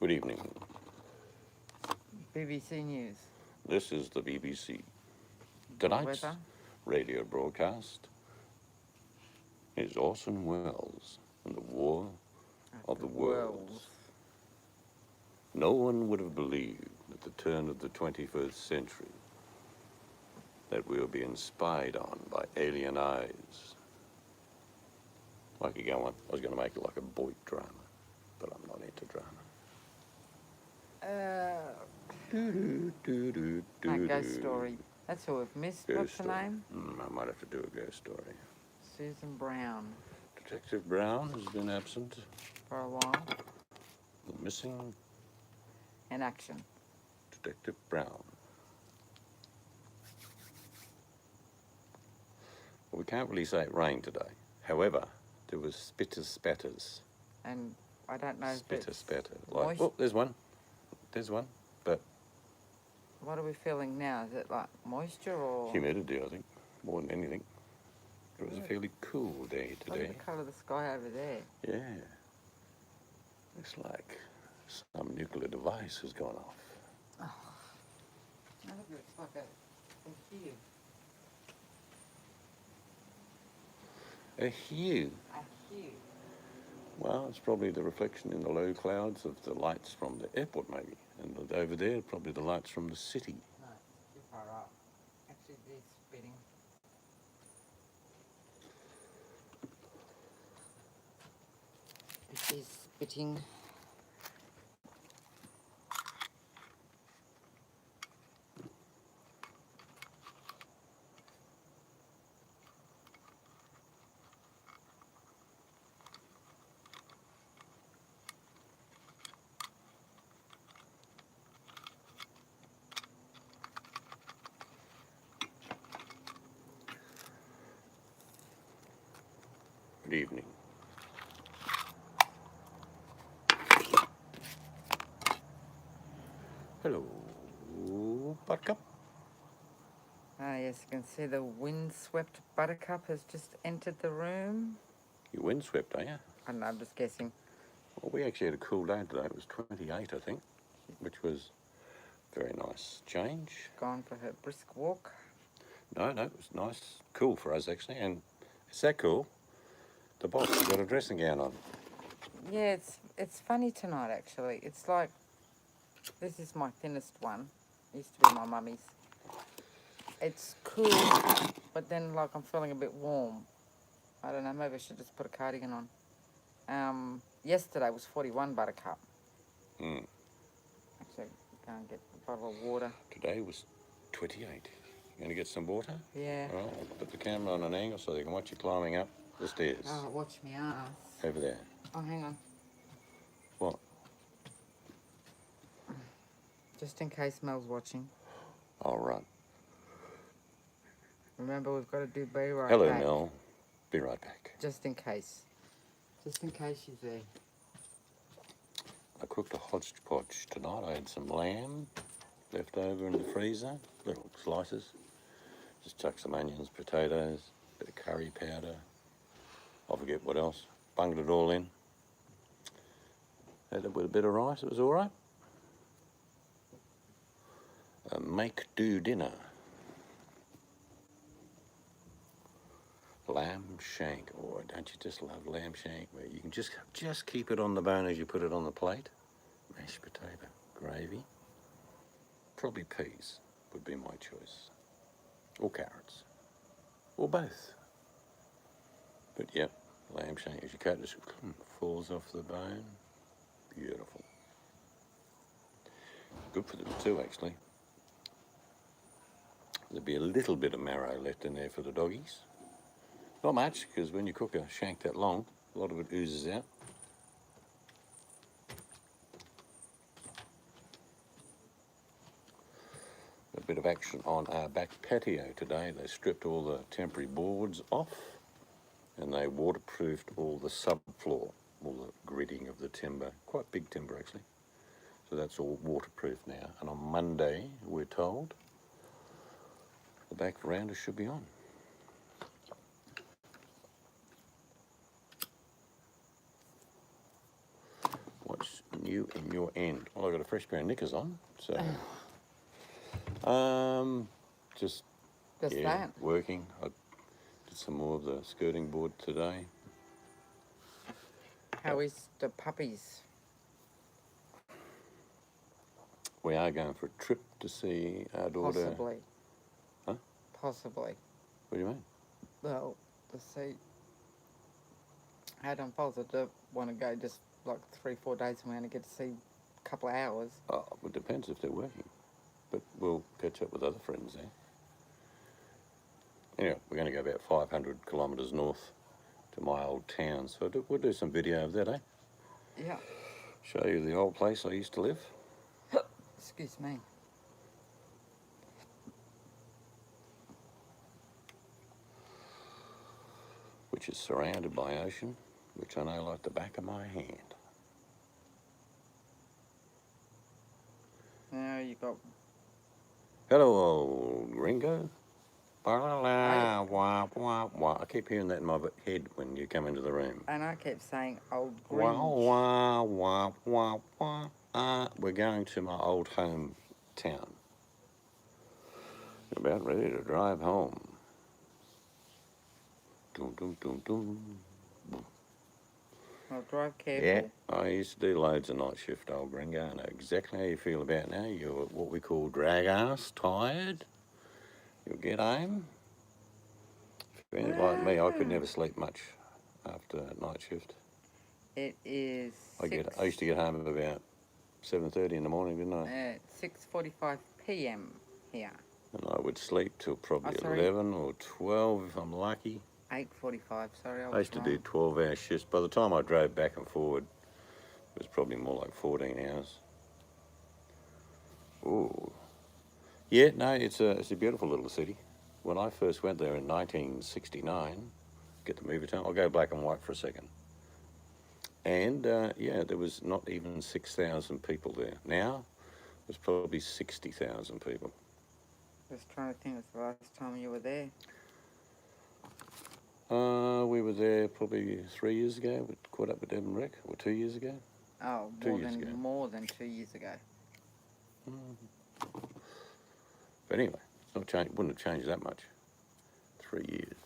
Good evening. BBC News. This is the BBC. The Tonight's weather. radio broadcast is Orson Welles and the War of the Worlds. No one would have believed at the turn of the 21st century that we were being spied on by alien eyes. Like you go on, I was going to make it like a boy drama, but I'm not into drama. No, Ghost Story. That's who we've missed. What's the name? I might have to do a ghost story. Susan Brown. Detective Brown has been absent. For a while. The missing In action. Detective Brown. Well, we can't really say it rained today. However, there was spitter spatters. And I don't know if Spitter it's spatter. moist. Oh, there's one. There's one. But What are we feeling now? Is it like moisture or... humidity, I think, more than anything. It was a fairly cool day Look today. at the colour of the sky over there. Yeah. Looks like some nuclear device has gone off. Oh, look, it's like a hue. A hue. A hue. Well, it's probably the reflection in the low clouds of the lights from the airport, maybe. And over there, probably the lights from the city. No, too far up. Actually, they're spitting. This is spitting. Good evening. Hello, Buttercup. Ah, yes, you can see the windswept buttercup has just entered the room. You windswept, are you? I don't know, I'm just guessing. Well, we actually had a cool day today. It was 28, I think, which was a very nice change. Gone for her brisk walk. No, it was nice, cool for us, actually. And it's that cool. The boss has got a dressing gown on. Yeah, it's funny tonight, actually. It's like, this is my thinnest one. Used to be my mummy's. It's cool, but then, like, I'm feeling a bit warm. I don't know, maybe I should just put a cardigan on. Yesterday was 41 buttercup. Mm. Actually, go and get a bottle of water. Today was 28. You going to get some water? Yeah. All right, I'll put the camera on an angle so they can watch you climbing up the stairs. Oh, watch me ass. Over there. Oh, hang on. What? Just in case Mel's watching. All right. Remember, we've got to do be right Hello, back. Mel. Be right back. Just in case. Just in case she's there. I cooked a hodgepodge tonight. I had some lamb left over in the freezer, little slices. Just chuck some onions, potatoes, bit of curry powder. I forget what else. Bunged it all in. Had it with a bit of rice. It was all right. A make-do dinner. Lamb shank. Oh, don't you just love lamb shank? Where you can just keep it on the bone as you put it on the plate. Mashed potato, gravy. Probably peas would be my choice. Or carrots. Or both. But yep, lamb shank as you cut it, falls off the bone. Beautiful. Good for them too, actually. There'll be a little bit of marrow left in there for the doggies. Not much, because when you cook a shank that long, a lot of it oozes out. A bit of action on our back patio today. They stripped all the temporary boards off and they waterproofed all the subfloor, all the gridding of the timber, quite big timber actually. So that's all waterproof now. And on Monday, we're told, the back veranda should be on. you in your end. Well, I got a fresh pair of knickers on, so just that. working. I did some more of the skirting board today. How is the puppies? We are going for a trip to see our daughter. Possibly. Huh? Possibly. What do you mean? Well, to see how it unfolds. I don't want to go just like 3-4 days and we only get to see a couple of hours. Oh, it depends if they're working. But we'll catch up with other friends there. Anyway, we're going to go about 500 kilometres north to my old town. So we'll do some video of that, eh? Yeah. Show you the old place I used to live. Excuse me. Which is surrounded by ocean, which I know like the back of my hand. Now you got... Hello, old gringo. Wah, wah, wah. I keep hearing that in my head when you come into the room. And I kept saying old Wah, Grinch. wah, wah, wah, wah. We're going to my old hometown. About ready to drive home. Dum, dum, dum, dum. Well, drive careful. Yeah, I used to do loads of night shift, old gringo. I know exactly how you feel about now. You're what we call drag ass, tired. You'll get home. If you're anything like me, I could never sleep much after night shift. It is I used to get home at about 7:30 in the morning, didn't I? 6:45 p.m. here. And I would sleep till probably Oh, sorry. 11 or 12 if I'm lucky. 8:45. Sorry, I used to do 12-hour shifts. By the time I drove back and forward, it was probably more like 14 hours. Ooh. Yeah, no, it's a beautiful little city. When I first went there in 1969, get the movie time, I'll go black and white for a second. And, yeah, there was not even 6,000 people there. Now, there's probably 60,000 people. Just trying to think of the last time you were there. We were there probably 3 years ago. We caught up with Deb and Rick, or 2 years ago. Oh, more than 2 years ago. But anyway, it's not changed. Wouldn't have changed that much. 3 years.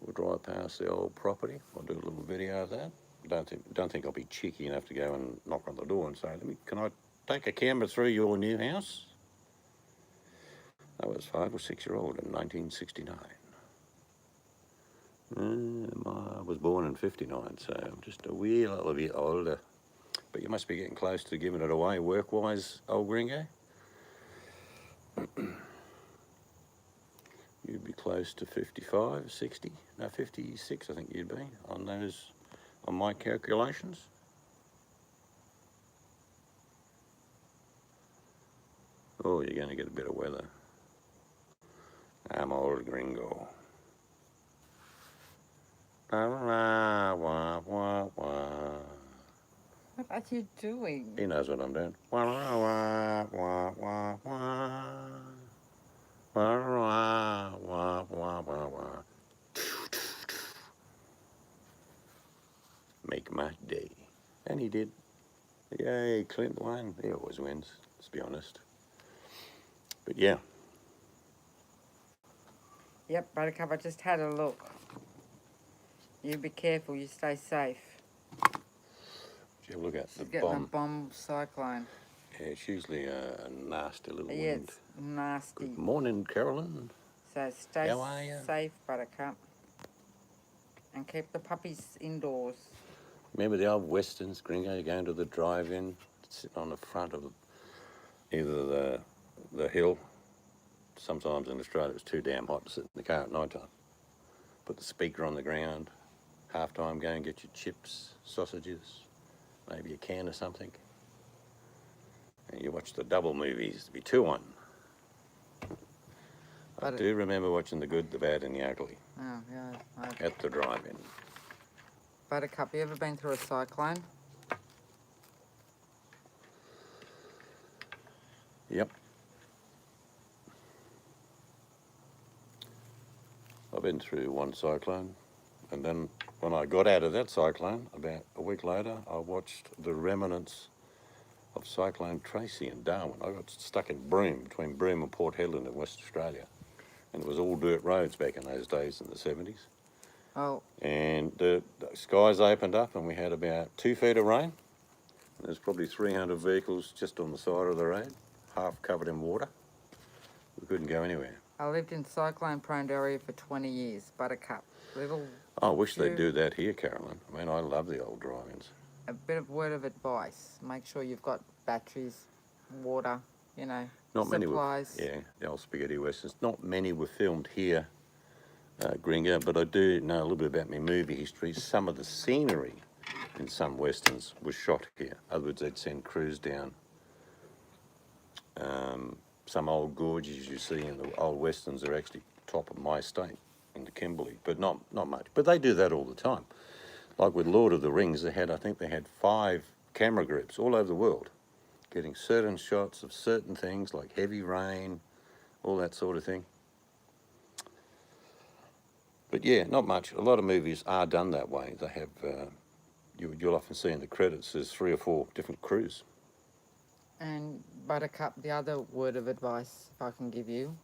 We'll drive past the old property. I'll do a little video of that. Don't think I'll be cheeky enough to go and knock on the door and say, can I take a camera through your new house? I was 5 or 6 year old in 1969. I was born in 59, so I'm just a wee little bit older. But you must be getting close to giving it away work-wise, old gringo. You'd be close to 55, 60, no, 56 I think you'd be on my calculations. Oh, you're going to get a bit of weather. I'm old gringo. Wah, wah, wah. What are you doing? He knows what I'm doing. Wah, wah, wah, wah, wah. Wah, wah, wah, wah, wah, wah. Make my day. And he did. Yay, Clint won. He always wins, let's be honest. But yeah. Yep, Buttercup, I just had a look. You be careful, you stay safe. Did you have a look at She's the getting bomb? a bomb cyclone. Yeah, it's usually a nasty little Yeah, wind. it's nasty. Good morning, Carolyn. So stay How are you? safe, Buttercup. And keep the puppies indoors. Remember the old westerns, gringo? You go into the drive-in, sitting on the front of either the hill. Sometimes in Australia it was too damn hot to sit in the car at night time. Put the speaker on the ground, half-time go and get your chips, sausages, maybe a can of something. And you watch the double movies, to be 2-1. I do remember watching The Good, the Bad and the Ugly. Oh, yeah. At the drive-in. Buttercup, you ever been through a cyclone? Yep. I've been through one cyclone. And then when I got out of that cyclone, about a week later, I watched the remnants of Cyclone Tracy in Darwin. I got stuck in Broome, between Broome and Port Hedland in West Australia. And it was all dirt roads back in those days in the 70s. Oh, And the skies opened up and we had about 2 feet of rain. There's probably 300 vehicles just on the side of the road, half covered in water. We couldn't go anywhere. I lived in cyclone-prone area for 20 years. Buttercup, little. I wish they'd few- do that here, Carolyn. I mean, I love the old drive-ins. A bit of word of advice: make sure you've got batteries, water, you know, Not many were, supplies. yeah, the old spaghetti westerns. Not many were filmed here, Gringo, but I do know a little bit about my movie history. Some of the scenery in some westerns was shot here. In other words, they'd send crews down. Some old gorges you see in the old westerns are actually top of my state in the Kimberley, but not much. But they do that all the time. Like with Lord of the Rings, I think they had 5 camera grips all over the world, getting certain shots of certain things like heavy rain, all that sort of thing. But yeah, not much. A lot of movies are done that way. They have, you'll often see in the credits, there's 3 or 4 different crews. And Buttercup, the other word of advice I can give you,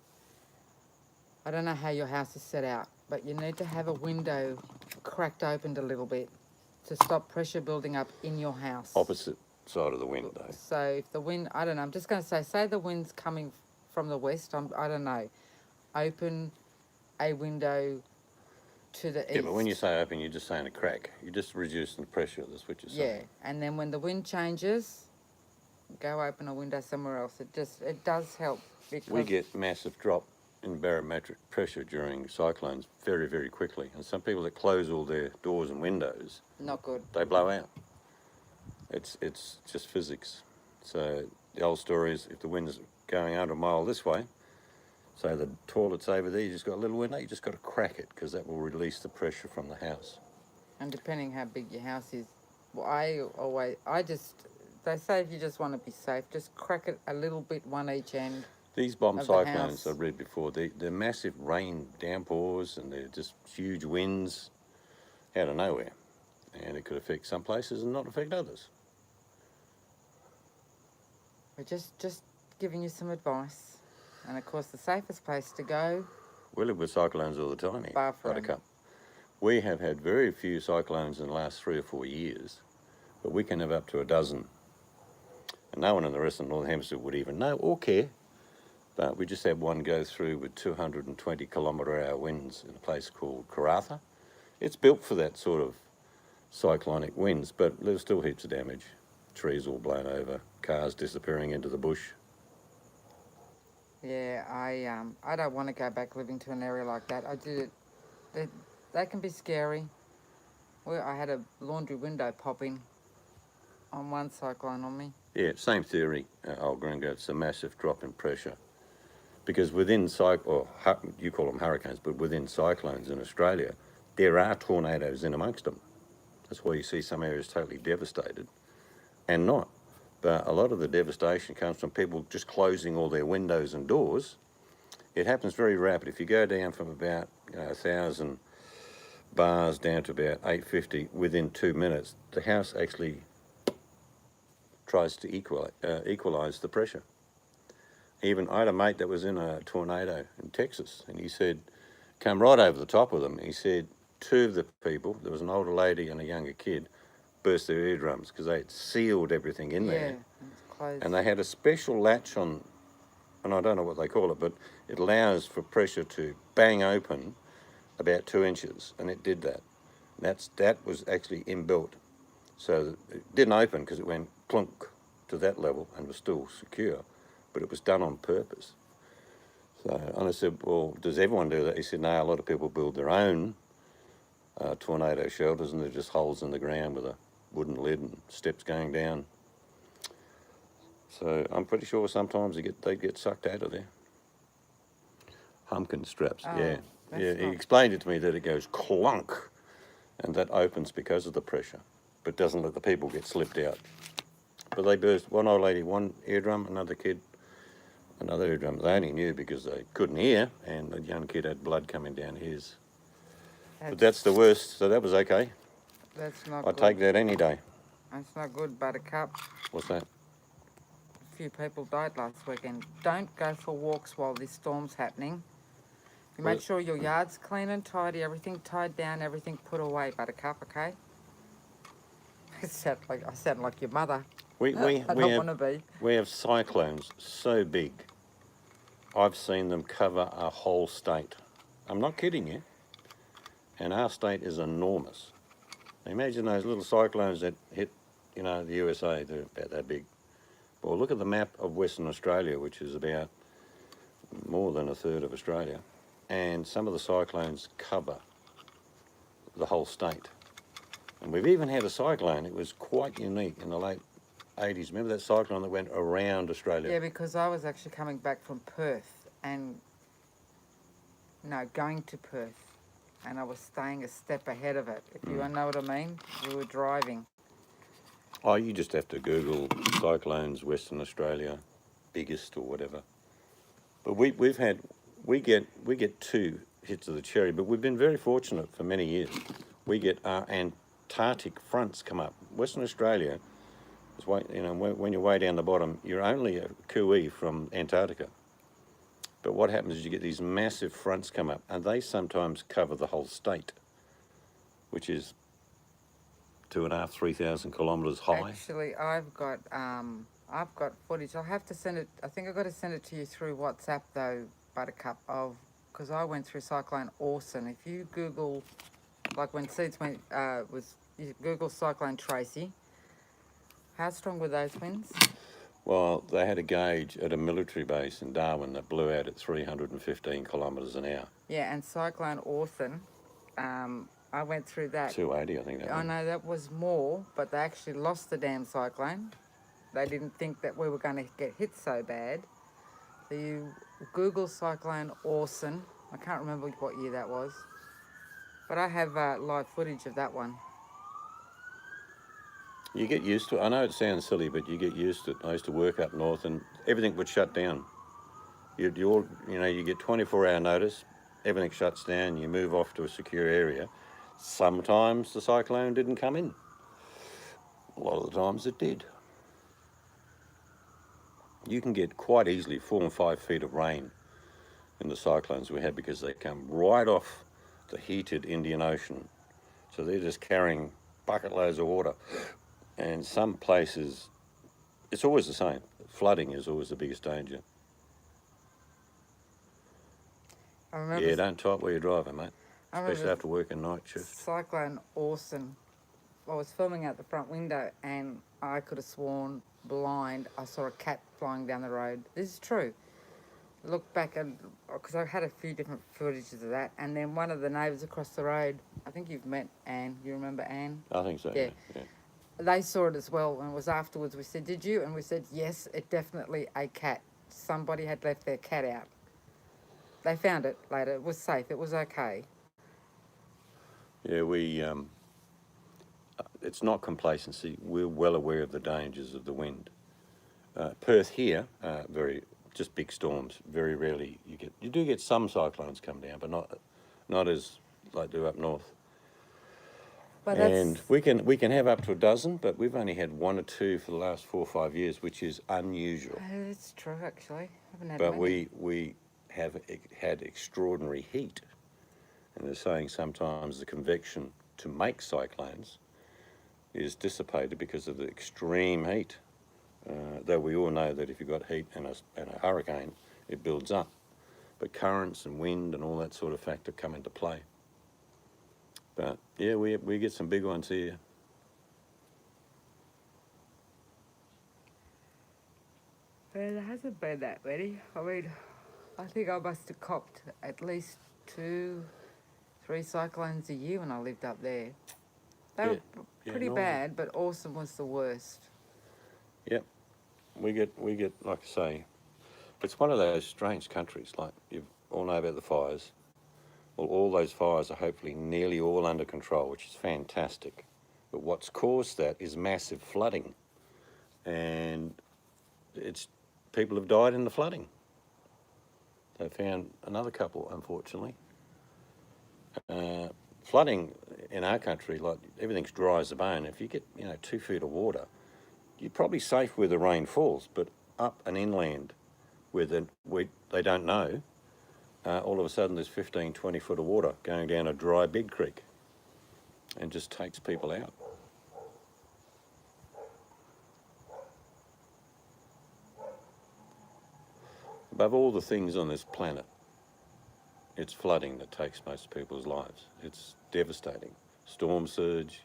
I don't know how your house is set out, but you need to have a window cracked open a little bit to stop pressure building up in your house. Opposite side of the window. So if the wind, I don't know, I'm just going to say the wind's coming from the west, I don't know, open a window to the east. Yeah, but when you say open, you're just saying a crack. You're just reducing the pressure, that's what you're saying. Yeah, and then when the wind changes, go open a window somewhere else. It does help because We get massive drop in barometric pressure during cyclones very, very quickly. And some people that close all their doors and windows, not good. they blow out. It's just physics. So the old story is if the wind's going 100 mile this way, so the toilet's over there, you just got a little window, you just got to crack it because that will release the pressure from the house. And depending how big your house is, well, they say if you just want to be safe, just crack it a little bit one each end. These bomb Of the cyclones house. I've read before, they're massive rain downpours and they're just huge winds out of nowhere. And it could affect some places and not affect others. We're just giving you some advice. And of course, the safest place to go, We live with cyclones all the time here, Bathroom. Buttercup. We have had very few cyclones in the last 3 or 4 years, but we can have up to a dozen. And no one in the rest of the Northern Hemisphere would even know or care. But we just had one go through with 220 kilometre-hour winds in a place called Karratha. It's built for that sort of cyclonic winds, but there's still heaps of damage. Trees all blown over, cars disappearing into the bush. yeah, I don't want to go back living to an area like that. I did it. They can be scary. I had a laundry window popping on one cyclone on me. Yeah, same theory, old Gringo. It's a massive drop in pressure. Because within, you call them hurricanes, but within cyclones in Australia, there are tornadoes in amongst them. That's why you see some areas totally devastated and not. But a lot of the devastation comes from people just closing all their windows and doors. It happens very rapid. If you go down from about 1,000 bars down to about 850 within 2 minutes, the house actually tries to equalize the pressure. Even I had a mate that was in a tornado in Texas, and he said, come right over the top of them. He said 2 of the people, there was an older lady and a younger kid, burst their eardrums because they had sealed everything in there. Yeah, it's closed. And they had a special latch on, and I don't know what they call it, but it allows for pressure to bang open about 2 inches, and it did that. That was actually inbuilt. So it didn't open because it went clunk to that level and was still secure, but it was done on purpose. So, and I said, well, does everyone do that? He said, no, a lot of people build their own tornado shelters, and they're just holes in the ground with a wooden lid and steps going down. So I'm pretty sure sometimes they get sucked out of there. Humpkin straps, Oh, yeah. that's Yeah, he not- explained it to me that it goes clunk, and that opens because of the pressure, but doesn't let the people get slipped out. But they burst, one old lady, one eardrum, another kid, another eardrum. They only knew because they couldn't hear, and the young kid had blood coming down his. But that's the worst, so that was okay. That's not I'd good. take that any day. That's not good, Buttercup. What's that? A few people died last weekend. Don't go for walks while this storm's happening. You make sure your yard's clean and tidy, everything tied down, everything put away, Buttercup, okay? I sound like your mother. I don't want to be. We have cyclones so big, I've seen them cover a whole state. I'm not kidding you. And our state is enormous. Imagine those little cyclones that hit, the USA, they're about that big. Well, look at the map of Western Australia, which is about more than a third of Australia. And some of the cyclones cover the whole state. And we've even had a cyclone, it was quite unique in the late 80s. Remember that cyclone that went around Australia? Yeah, because I was actually coming back from Perth and, going to Perth. And I was staying a step ahead of it, if you know what I mean. We were driving. Oh, you just have to Google cyclones, Western Australia, biggest or whatever. But we get 2 hits of the cherry, but we've been very fortunate for many years. We get our Antarctic fronts come up. Western Australia is when you're way down the bottom, you're only a cooee from Antarctica. But what happens is you get these massive fronts come up, and they sometimes cover the whole state, which is 2,500, 3,000 kilometres high. Actually, I've got footage. I'll have to send it. I think I've got to send it to you through WhatsApp though, Buttercup. Because I went through Cyclone Orson. If you Google, like when Seeds went, you Google Cyclone Tracy. How strong were those winds? Well, they had a gauge at a military base in Darwin that blew out at 315 kilometres an hour. Yeah, and Cyclone Orson, I went through that. 280, I think that was. I know that was more, but they actually lost the damn cyclone. They didn't think that we were going to get hit so bad. So you Google Cyclone Orson. I can't remember what year that was. But I have live footage of that one. You get used to it. I know it sounds silly, but you get used to it. I used to work up north, and everything would shut down. You get 24-hour notice. Everything shuts down. You move off to a secure area. Sometimes the cyclone didn't come in. A lot of the times it did. You can get quite easily 4 and 5 feet of rain in the cyclones we had because they come right off the heated Indian Ocean. So they're just carrying bucket loads of water. And some places, it's always the same. Flooding is always the biggest danger. I remember. Yeah, don't type while you're driving, mate. Especially after working night shift. Cyclone Orson. I was filming out the front window and I could have sworn blind I saw a cat flying down the road. This is true. Look back and because I had a few different footages of that, and then one of the neighbours across the road. I think you've met Anne. You remember Anne? I think so. Yeah. Yeah. They saw it as well, and it was afterwards. We said, "Did you?" And we said, "Yes, it definitely a cat. Somebody had left their cat out." They found it later. It was safe. It was okay. Yeah, it's not complacency. We're well aware of the dangers of the wind. Perth here, just big storms. Very rarely you do get some cyclones come down, but not as they do up north. But and we can have up to a dozen, but we've only had 1 or 2 for the last 4 or 5 years, which is unusual. It's true, actually. I haven't had But many. we have had extraordinary heat, and they're saying sometimes the convection to make cyclones is dissipated because of the extreme heat. Though we all know that if you've got heat and a hurricane, it builds up. But currents and wind and all that sort of factor come into play. But yeah, we get some big ones here. But it hasn't been that many. I mean, I think I must have copped at least 2, 3 cyclones a year when I lived up there. They were pretty bad, but Orson was the worst. Yep. We get, like I say, it's one of those strange countries. Like you all know about the fires. Well, all those fires are hopefully nearly all under control, which is fantastic. But what's caused that is massive flooding, and people have died in the flooding. They found another couple, unfortunately. flooding in our country, like everything's dry as a bone. If you get 2 feet of water, you're probably safe where the rain falls, but up and inland where they don't know, all of a sudden there's 15, 20 foot of water going down a dry big creek and just takes people out. Above all the things on this planet, it's flooding that takes most people's lives. It's devastating. Storm surge,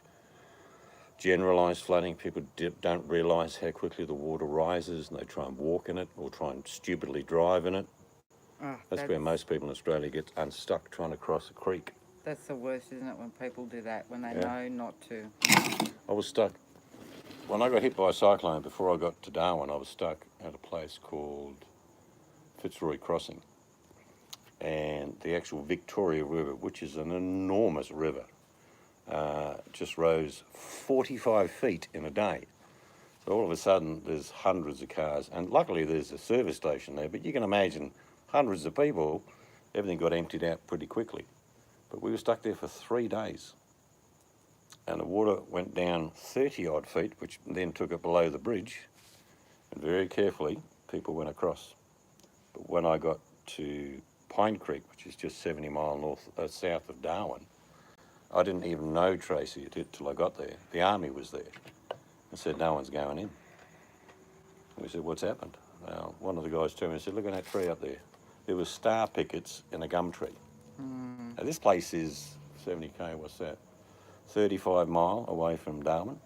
generalised flooding. People don't realise how quickly the water rises and they try and walk in it or try and stupidly drive in it. That's where most people in Australia get unstuck trying to cross a creek. That's the worst, isn't it, when people do that, when they know not to. I was stuck. When I got hit by a cyclone before I got to Darwin, I was stuck at a place called Fitzroy Crossing. And the actual Victoria River, which is an enormous river, just rose 45 feet in a day. So all of a sudden there's hundreds of cars, and luckily there's a service station there, but you can imagine hundreds of people, everything got emptied out pretty quickly. But we were stuck there for 3 days. And the water went down 30 odd feet, which then took it below the bridge, and very carefully people went across. But when I got to Pine Creek, which is just 70 miles south of Darwin, I didn't even know Tracy till I got there. The army was there and said, no one's going in. And we said, what's happened? Well, one of the guys turned me and said, look at that tree up there. There were star pickets in a gum tree. Now this place is 70k, what's that? 35 mile away from Darwin.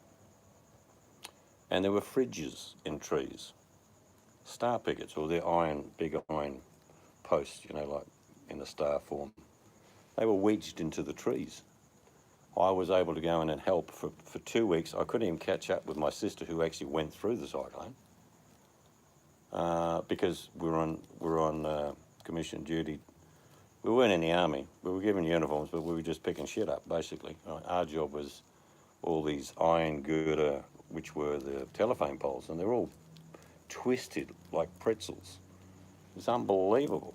And there were fridges in trees. Star pickets, or they're big iron posts, like in a star form. They were wedged into the trees. I was able to go in and help for 2 weeks. I couldn't even catch up with my sister who actually went through the cyclone because we were on commission duty. We weren't in the army. We were given uniforms, but we were just picking shit up, basically. Our job was all these iron girder, which were the telephone poles, and they're all twisted like pretzels. It's unbelievable.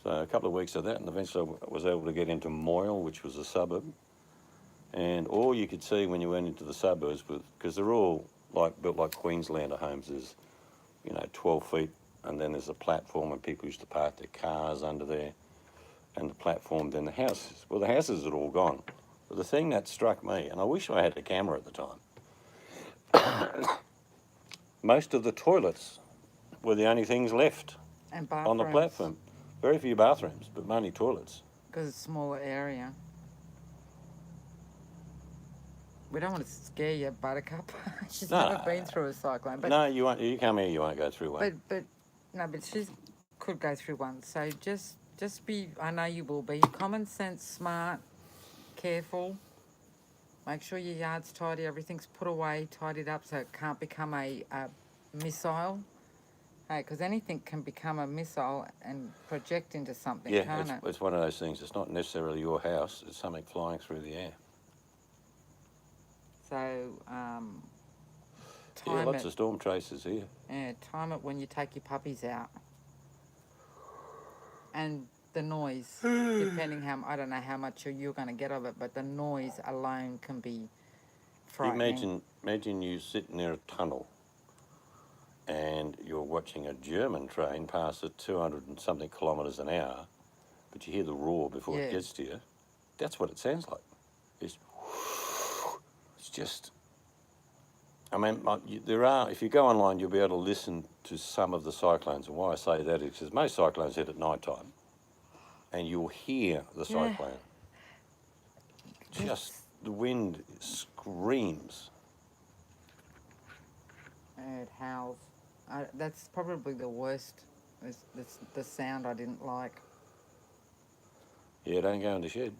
So a couple of weeks of that, and eventually I was able to get into Moyle, which was a suburb. And all you could see when you went into the suburbs, because they're all built like Queenslander homes, is 12 feet, and then there's a platform, and people used to park their cars under there, and the platform, then the houses. Well, the houses are all gone. But the thing that struck me, and I wish I had a camera at the time, most of the toilets were the only things left And on the bathrooms, platform. Very few bathrooms, but mainly toilets. because it's a smaller area. We don't want to scare you, Buttercup. She's never been through a cyclone. But No, you won't. You come here, you won't go through one. But she could go through one. So just be. I know you will be common sense, smart, careful. Make sure your yard's tidy. Everything's put away, tidied up, so it can't become a missile. Hey, because anything can become a missile and project into something, can't it? It's one of those things. It's not necessarily your house. It's something flying through the air. So, time lots of storm chasers here. Yeah, time it when you take your puppies out. And the noise, depending I don't know how much you're going to get of it, but the noise alone can be frightening. Imagine you sitting near a tunnel and you're watching a German train pass at 200 and something kilometres an hour, but you hear the roar before it gets to you. That's what it sounds like. It's just, I mean, if you go online, you'll be able to listen to some of the cyclones. And why I say that is because most cyclones hit at night time, and you'll hear the cyclone. Just, the wind screams. It howls. That's probably the worst. It's the sound I didn't like. Yeah, don't go in the shed.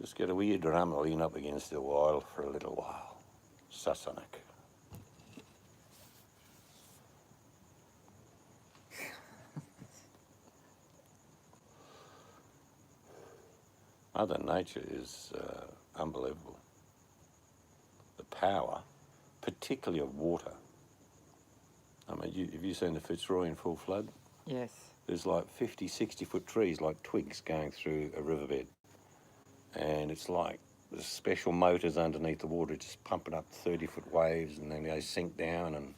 Just get a wee drum and lean up against the wall for a little while. Sassanak. Mother Nature is unbelievable. The power, particularly of water. I mean, have you seen the Fitzroy in full flood? Yes. There's like 50, 60-foot trees like twigs going through a riverbed. and it's like there's special motors underneath the water just pumping up 30-foot waves, and then they sink down, and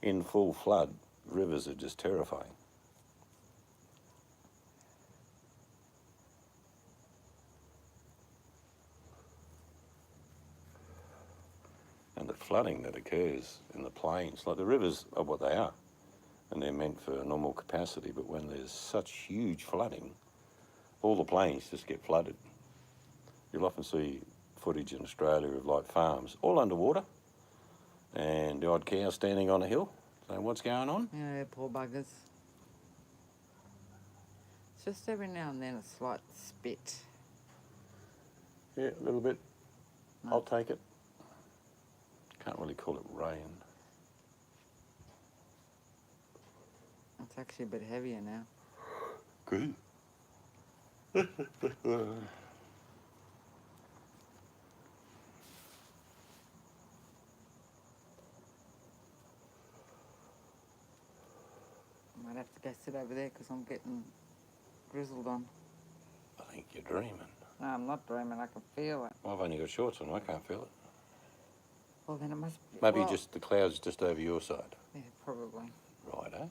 in full flood, rivers are just terrifying. And the flooding that occurs in the plains, like the rivers are what they are, and they're meant for normal capacity, but when there's such huge flooding, all the plains just get flooded. You'll often see footage in Australia of like farms all underwater, and the odd cow standing on a hill saying, what's going on? Yeah, poor buggers. It's just every now and then a slight spit. Yeah, a little bit. No. I'll take it. Can't really call it rain. It's actually a bit heavier now. Good. Might have to go sit over there because I'm getting grizzled on. I think you're dreaming. No, I'm not dreaming. I can feel it. Well, I've only got shorts on. I can't feel it. Well, then it must be. Maybe well, just the clouds just over your side. Yeah, probably. Righto.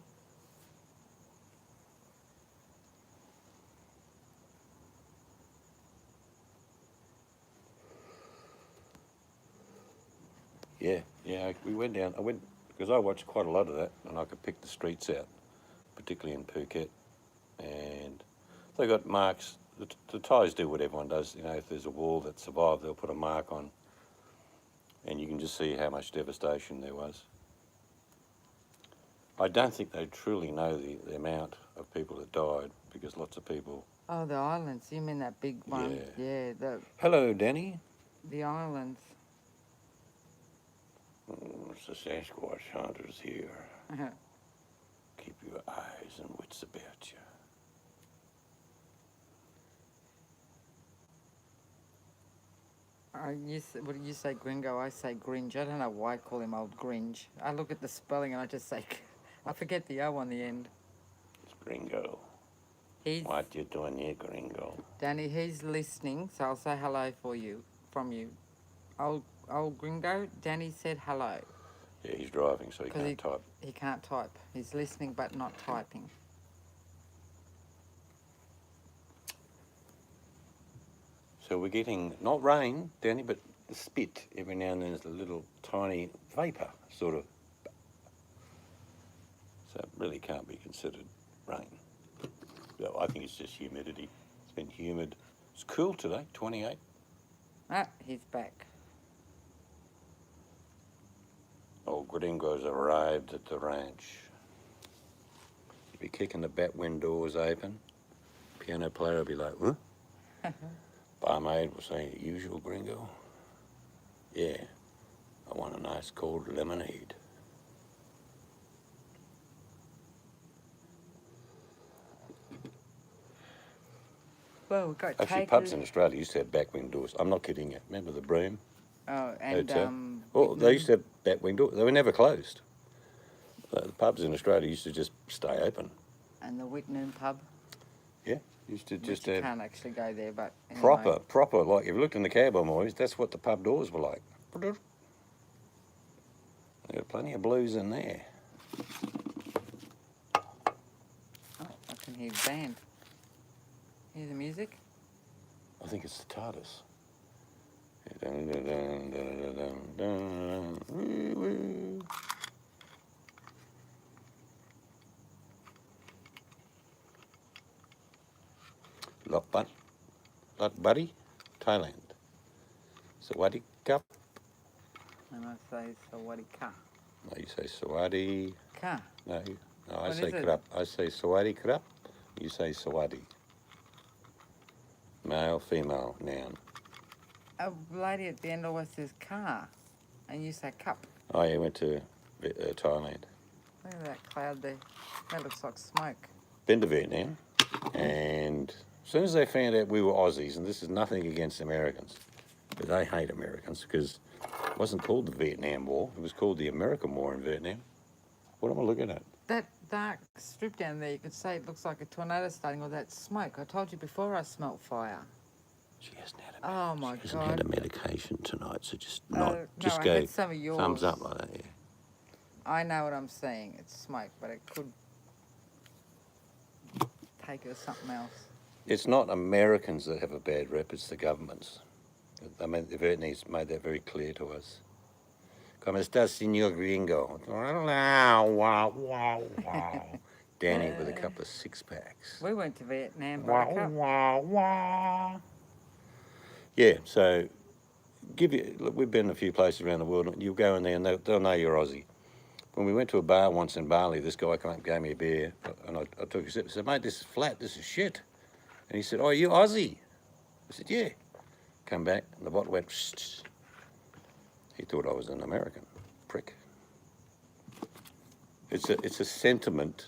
Yeah, we went down. I went because I watched quite a lot of that, and I could pick the streets out, particularly in Phuket. And they got marks. The Thais do what everyone does. You know, if there's a wall that survived, they'll put a mark on, and you can just see how much devastation there was. I don't think they truly know the amount of people that died, because lots of people. Oh, the islands. You mean that big one? Yeah. Hello, Danny. The islands. Oh, it's the Sasquatch hunters here. Keep your eyes and wits about you. What do you say, Gringo? I say Gringe. I don't know why I call him Old Gringe. I look at the spelling and I just say, I forget the O on the end. It's Gringo. He's, What you doing here, Gringo? Danny, he's listening, so I'll say hello from you. Old Gringo, Danny said hello. Yeah, he's driving, so he can't type. He can't type. He's listening but not typing. So we're getting, not rain, Danny, but the spit. Every now and then there's a little tiny vapour, sort of. So it really can't be considered rain. So I think it's just humidity. It's been humid. It's cool today, 28. Ah, he's back. Old Gringo's arrived at the ranch. He'll be kicking the bat windows open. Piano player will be like, huh? Barmaid will say, usual, Gringo? Yeah, I want a nice cold lemonade. Well, we've got Actually, pubs in Australia used to have back wing doors. I'm not kidding you. Remember the Broome? Oh, and Well, they used to have back wing doors. They were never closed. The pubs in Australia used to just stay open. And the Whitnoon pub. Yeah, used to just you have can't actually go there, but anyway. proper. Like if you looked in the Cowboy Movies, that's what the pub doors were like. There were plenty of blues in there. Oh, I can hear the band. Hear the music? I think it's the TARDIS. Lot Buddy, Thailand. Sawadee Cup. And I say Sawadee Ka. No, you say Sawadee. Ka. No, I What say is it? Krap. I say Sawadee Krap. You say Sawadee. Male, female, noun. A lady at the end always says car, and you say cup. Oh, yeah, went to Thailand. Look at that cloud there. That looks like smoke. Been to Vietnam, and as soon as they found out we were Aussies, and this is nothing against Americans, but they hate Americans because it wasn't called the Vietnam War, it was called the American War in Vietnam. What am I looking at? That dark strip down there, you could say it looks like a tornado starting with that smoke. I told you before I smelt fire. She hasn't had Oh my she hasn't had God. a medication tonight, so just not No, just I go had some of yours. thumbs up like that. Yeah. I know what I'm saying. It's smoke, but it could take her something else. It's not Americans that have a bad rep; it's the governments. I mean, the Vietnamese made that very clear to us. ¿Cómo estás, señor gringo? Wow, wow, wow. Danny with a couple of six-packs. We went to Vietnam, Wow, Buttercup. wow, wow. Yeah, so look, we've been a few places around the world. You'll go in there and they'll know you're Aussie. When we went to a bar once in Bali, this guy came up and gave me a beer, and I took a sip. I said, mate, this is flat, this is shit. And he said, oh, you Aussie? I said, yeah. Come back, and the bottle went, shh. He thought I was an American prick. It's a sentiment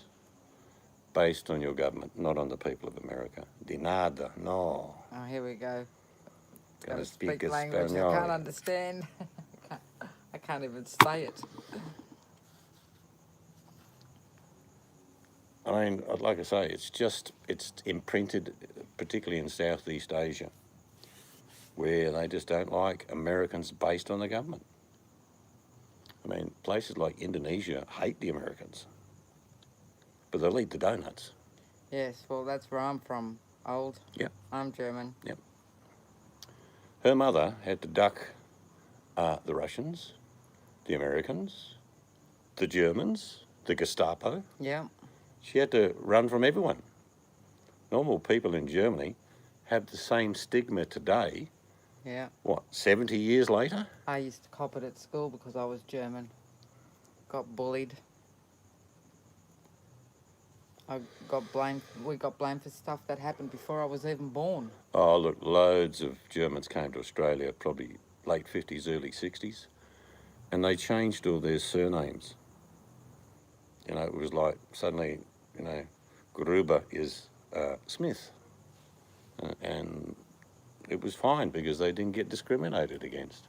based on your government, not on the people of America. De nada, no. Oh, here we go. Gonna Gotta speak speak language I Espanol. can't understand. I can't even say it. I mean, like I say, it's imprinted, particularly in Southeast Asia, where they just don't like Americans based on the government. I mean, places like Indonesia hate the Americans, but they'll eat the donuts. Yes, well, that's where I'm from. Old. Yep. I'm German. Yep. Her mother had to duck the Russians, the Americans, the Germans, the Gestapo. Yeah. She had to run from everyone. Normal people in Germany have the same stigma today. Yeah. What, 70 years later? I used to cop it at school because I was German. Got bullied. We got blamed for stuff that happened before I was even born. Oh, look, loads of Germans came to Australia, probably late 50s, early 60s, and they changed all their surnames. You know, it was like suddenly, you know, Gruber is Smith. And it was fine because they didn't get discriminated against.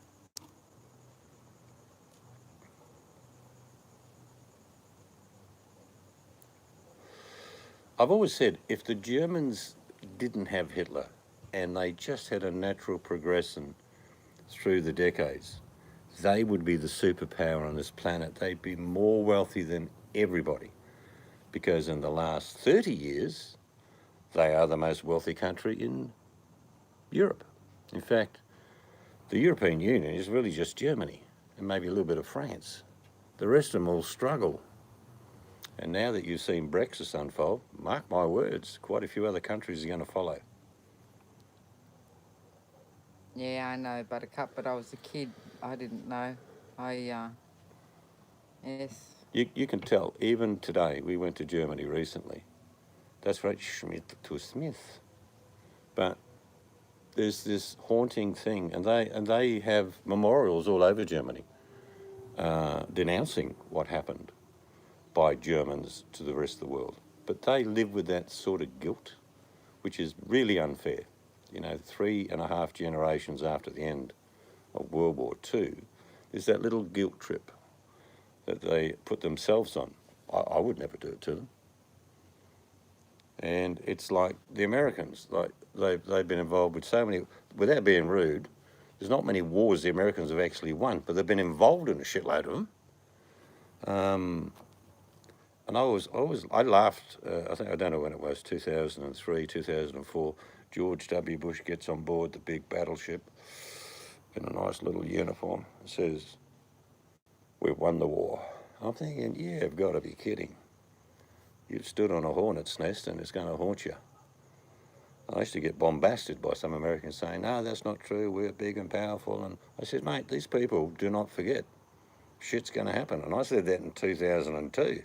I've always said if the Germans didn't have Hitler and they just had a natural progression through the decades, they would be the superpower on this planet. They'd be more wealthy than everybody because in the last 30 years, they are the most wealthy country in Europe. In fact, the European Union is really just Germany and maybe a little bit of France. The rest of them all struggle. And now that you've seen Brexit unfold, mark my words, quite a few other countries are going to follow. Yeah, I know, Buttercup, but I was a kid. I didn't know. Yes. You can tell, even today, we went to Germany recently. That's right, Schmidt to Smith. But there's this haunting thing, and they have memorials all over Germany denouncing what happened by Germans to the rest of the world. But they live with that sort of guilt, which is really unfair. You know, 3.5 generations after the end of World War II, there's that little guilt trip that they put themselves on. I would never do it to them. And it's like the Americans, like they've been involved with so many, without being rude, there's not many wars the Americans have actually won, but they've been involved in a shitload of them. And I laughed, I don't know when it was, 2003, 2004, George W. Bush gets on board the big battleship in a nice little uniform and says, we've won the war. I'm thinking, yeah, you've got to be kidding. You've stood on a hornet's nest and it's going to haunt you. I used to get bombasted by some Americans saying, no, that's not true, we're big and powerful. And I said, mate, these people do not forget. Shit's going to happen. And I said that in 2002.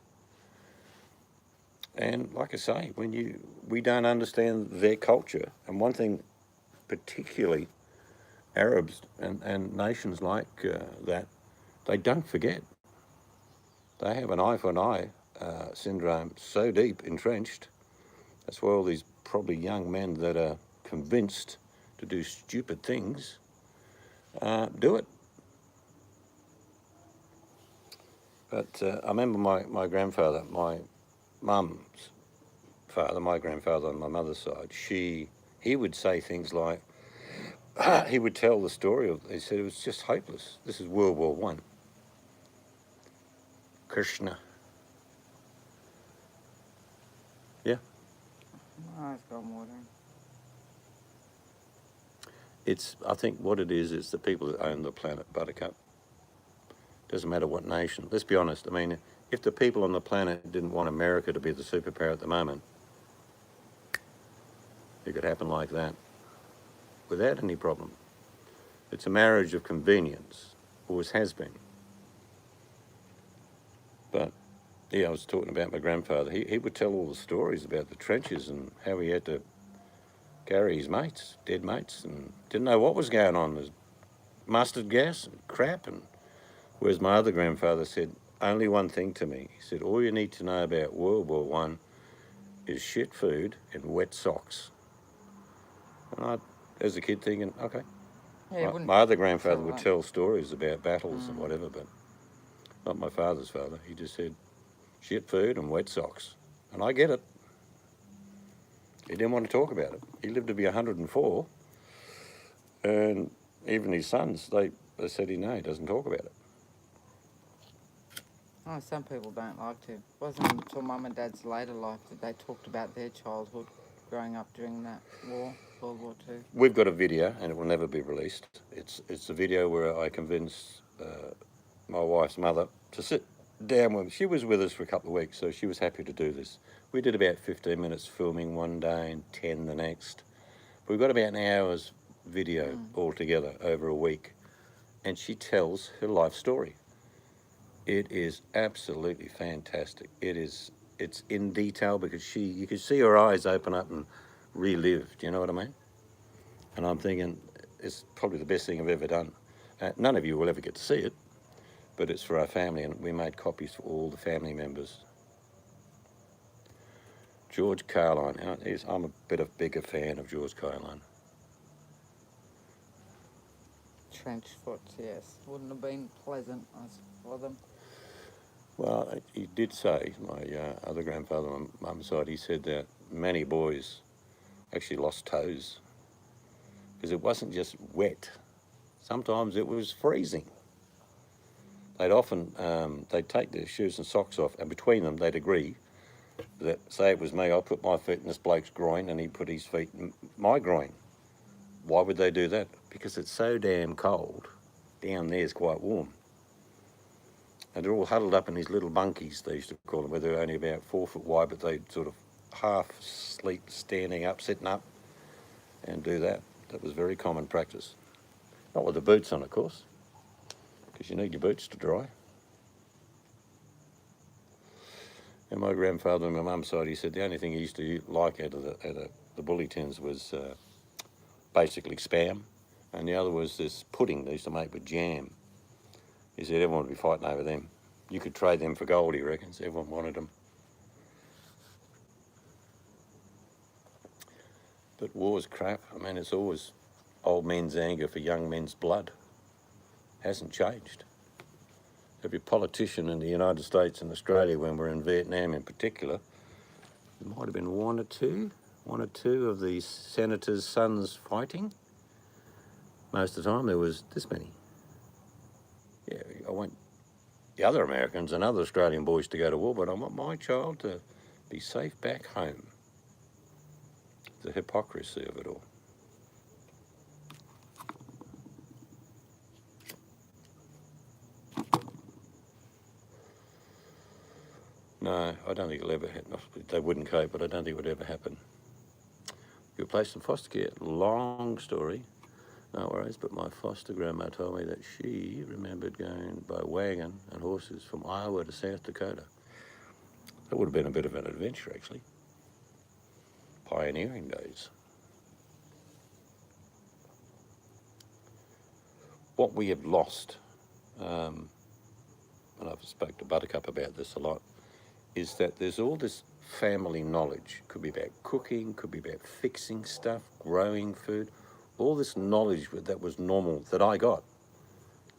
And like I say, we don't understand their culture. And one thing, particularly Arabs and nations like that, they don't forget. They have an eye for an eye syndrome so deep entrenched. That's why all these probably young men that are convinced to do stupid things do it. But I remember my grandfather, my mum's father, my grandfather on my mother's side, he would say things like, he would tell the story of, he said it was just hopeless. This is World War One. Krishna. Yeah. Oh, it's got water. It's, I think what it is the people that own the planet, Buttercup. Doesn't matter what nation. Let's be honest. I mean, if the people on the planet didn't want America to be the superpower at the moment, it could happen like that without any problem. It's a marriage of convenience, always has been. But, yeah, I was talking about my grandfather. He would tell all the stories about the trenches and how he had to carry his mates, dead mates, and didn't know what was going on. There's mustard gas and crap. And whereas my other grandfather said only one thing to me. He said, all you need to know about World War One is shit food and wet socks. And I, as a kid, thinking, okay. Yeah, My other grandfather tell would that. tell stories about battles and whatever, but not my father's father. He just said shit food and wet socks. And I get it. He didn't want to talk about it. He lived to be 104, and even his sons, they said he doesn't talk about it. Oh, some people don't like to. It wasn't until Mum and Dad's later life that they talked about their childhood growing up during that war, World War II. We've got a video, and it will never be released. It's a video where I convinced my wife's mother to sit down with me. She was with us for a couple of weeks, so she was happy to do this. We did about 15 minutes filming one day and 10 the next. We've got about an hour's video altogether over a week, and she tells her life story. It is absolutely fantastic. It's in detail because you could see her eyes open up and relive. Do you know what I mean? And I'm thinking, it's probably the best thing I've ever done. None of you will ever get to see it, but it's for our family, and we made copies for all the family members. George Carlin. I'm a bit of bigger fan of George Carlin. Trench foot, yes. Wouldn't have been pleasant for them. Well, he did say, my other grandfather on mum's side, he said that many boys actually lost toes because it wasn't just wet. Sometimes it was freezing. They'd often, they'd take their shoes and socks off, and between them they'd agree that, say it was me, I'll put my feet in this bloke's groin and he'd put his feet in my groin. Why would they do that? Because it's so damn cold. Down there's quite warm. And they're all huddled up in these little bunkies, they used to call them, where they're only about 4 foot wide, but they'd sort of half sleep standing up, sitting up, and do that. That was very common practice. Not with the boots on, of course, because you need your boots to dry. And my grandfather on my mum's side, he said the only thing he used to like out of the bully tins was basically spam, and the other was this pudding they used to make with jam. He said everyone would be fighting over them. You could trade them for gold, he reckons. Everyone wanted them. But war's crap. I mean, it's always old men's anger for young men's blood. Hasn't changed. Every politician in the United States and Australia, when we're in Vietnam in particular, there might have been one or two of the senators' sons fighting. Most of the time there was this many. Yeah, I want the other Americans and other Australian boys to go to war, but I want my child to be safe back home. The hypocrisy of it all. No, I don't think it'll ever happen. They wouldn't cope, but I don't think it would ever happen. You were placed in foster care. Long story. No worries, but my foster grandma told me that she remembered going by wagon and horses from Iowa to South Dakota. That would have been a bit of an adventure, actually. Pioneering days. What we have lost, and I've spoken to Buttercup about this a lot, is that there's all this family knowledge. Could be about cooking, could be about fixing stuff, growing food. All this knowledge that was normal, that I got,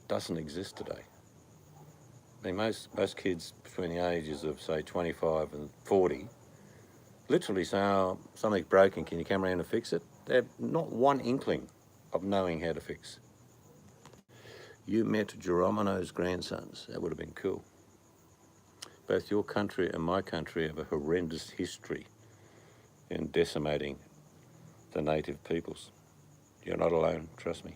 doesn't exist today. I mean, most kids between the ages of, say, 25 and 40 literally say, oh, something's broken, can you come around and fix it? They have not one inkling of knowing how to fix. You met Geronimo's grandsons. That would have been cool. Both your country and my country have a horrendous history in decimating the native peoples. You're not alone, trust me.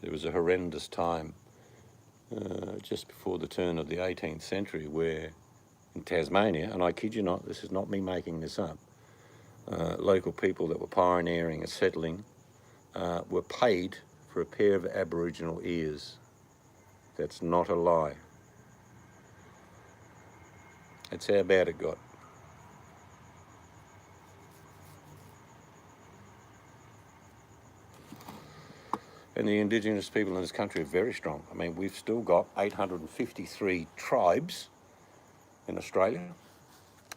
There was a horrendous time just before the turn of the 18th century where in Tasmania, and I kid you not, this is not me making this up, local people that were pioneering and settling were paid for a pair of Aboriginal ears. That's not a lie. That's how bad it got. And the Indigenous people in this country are very strong. I mean, we've still got 853 tribes in Australia.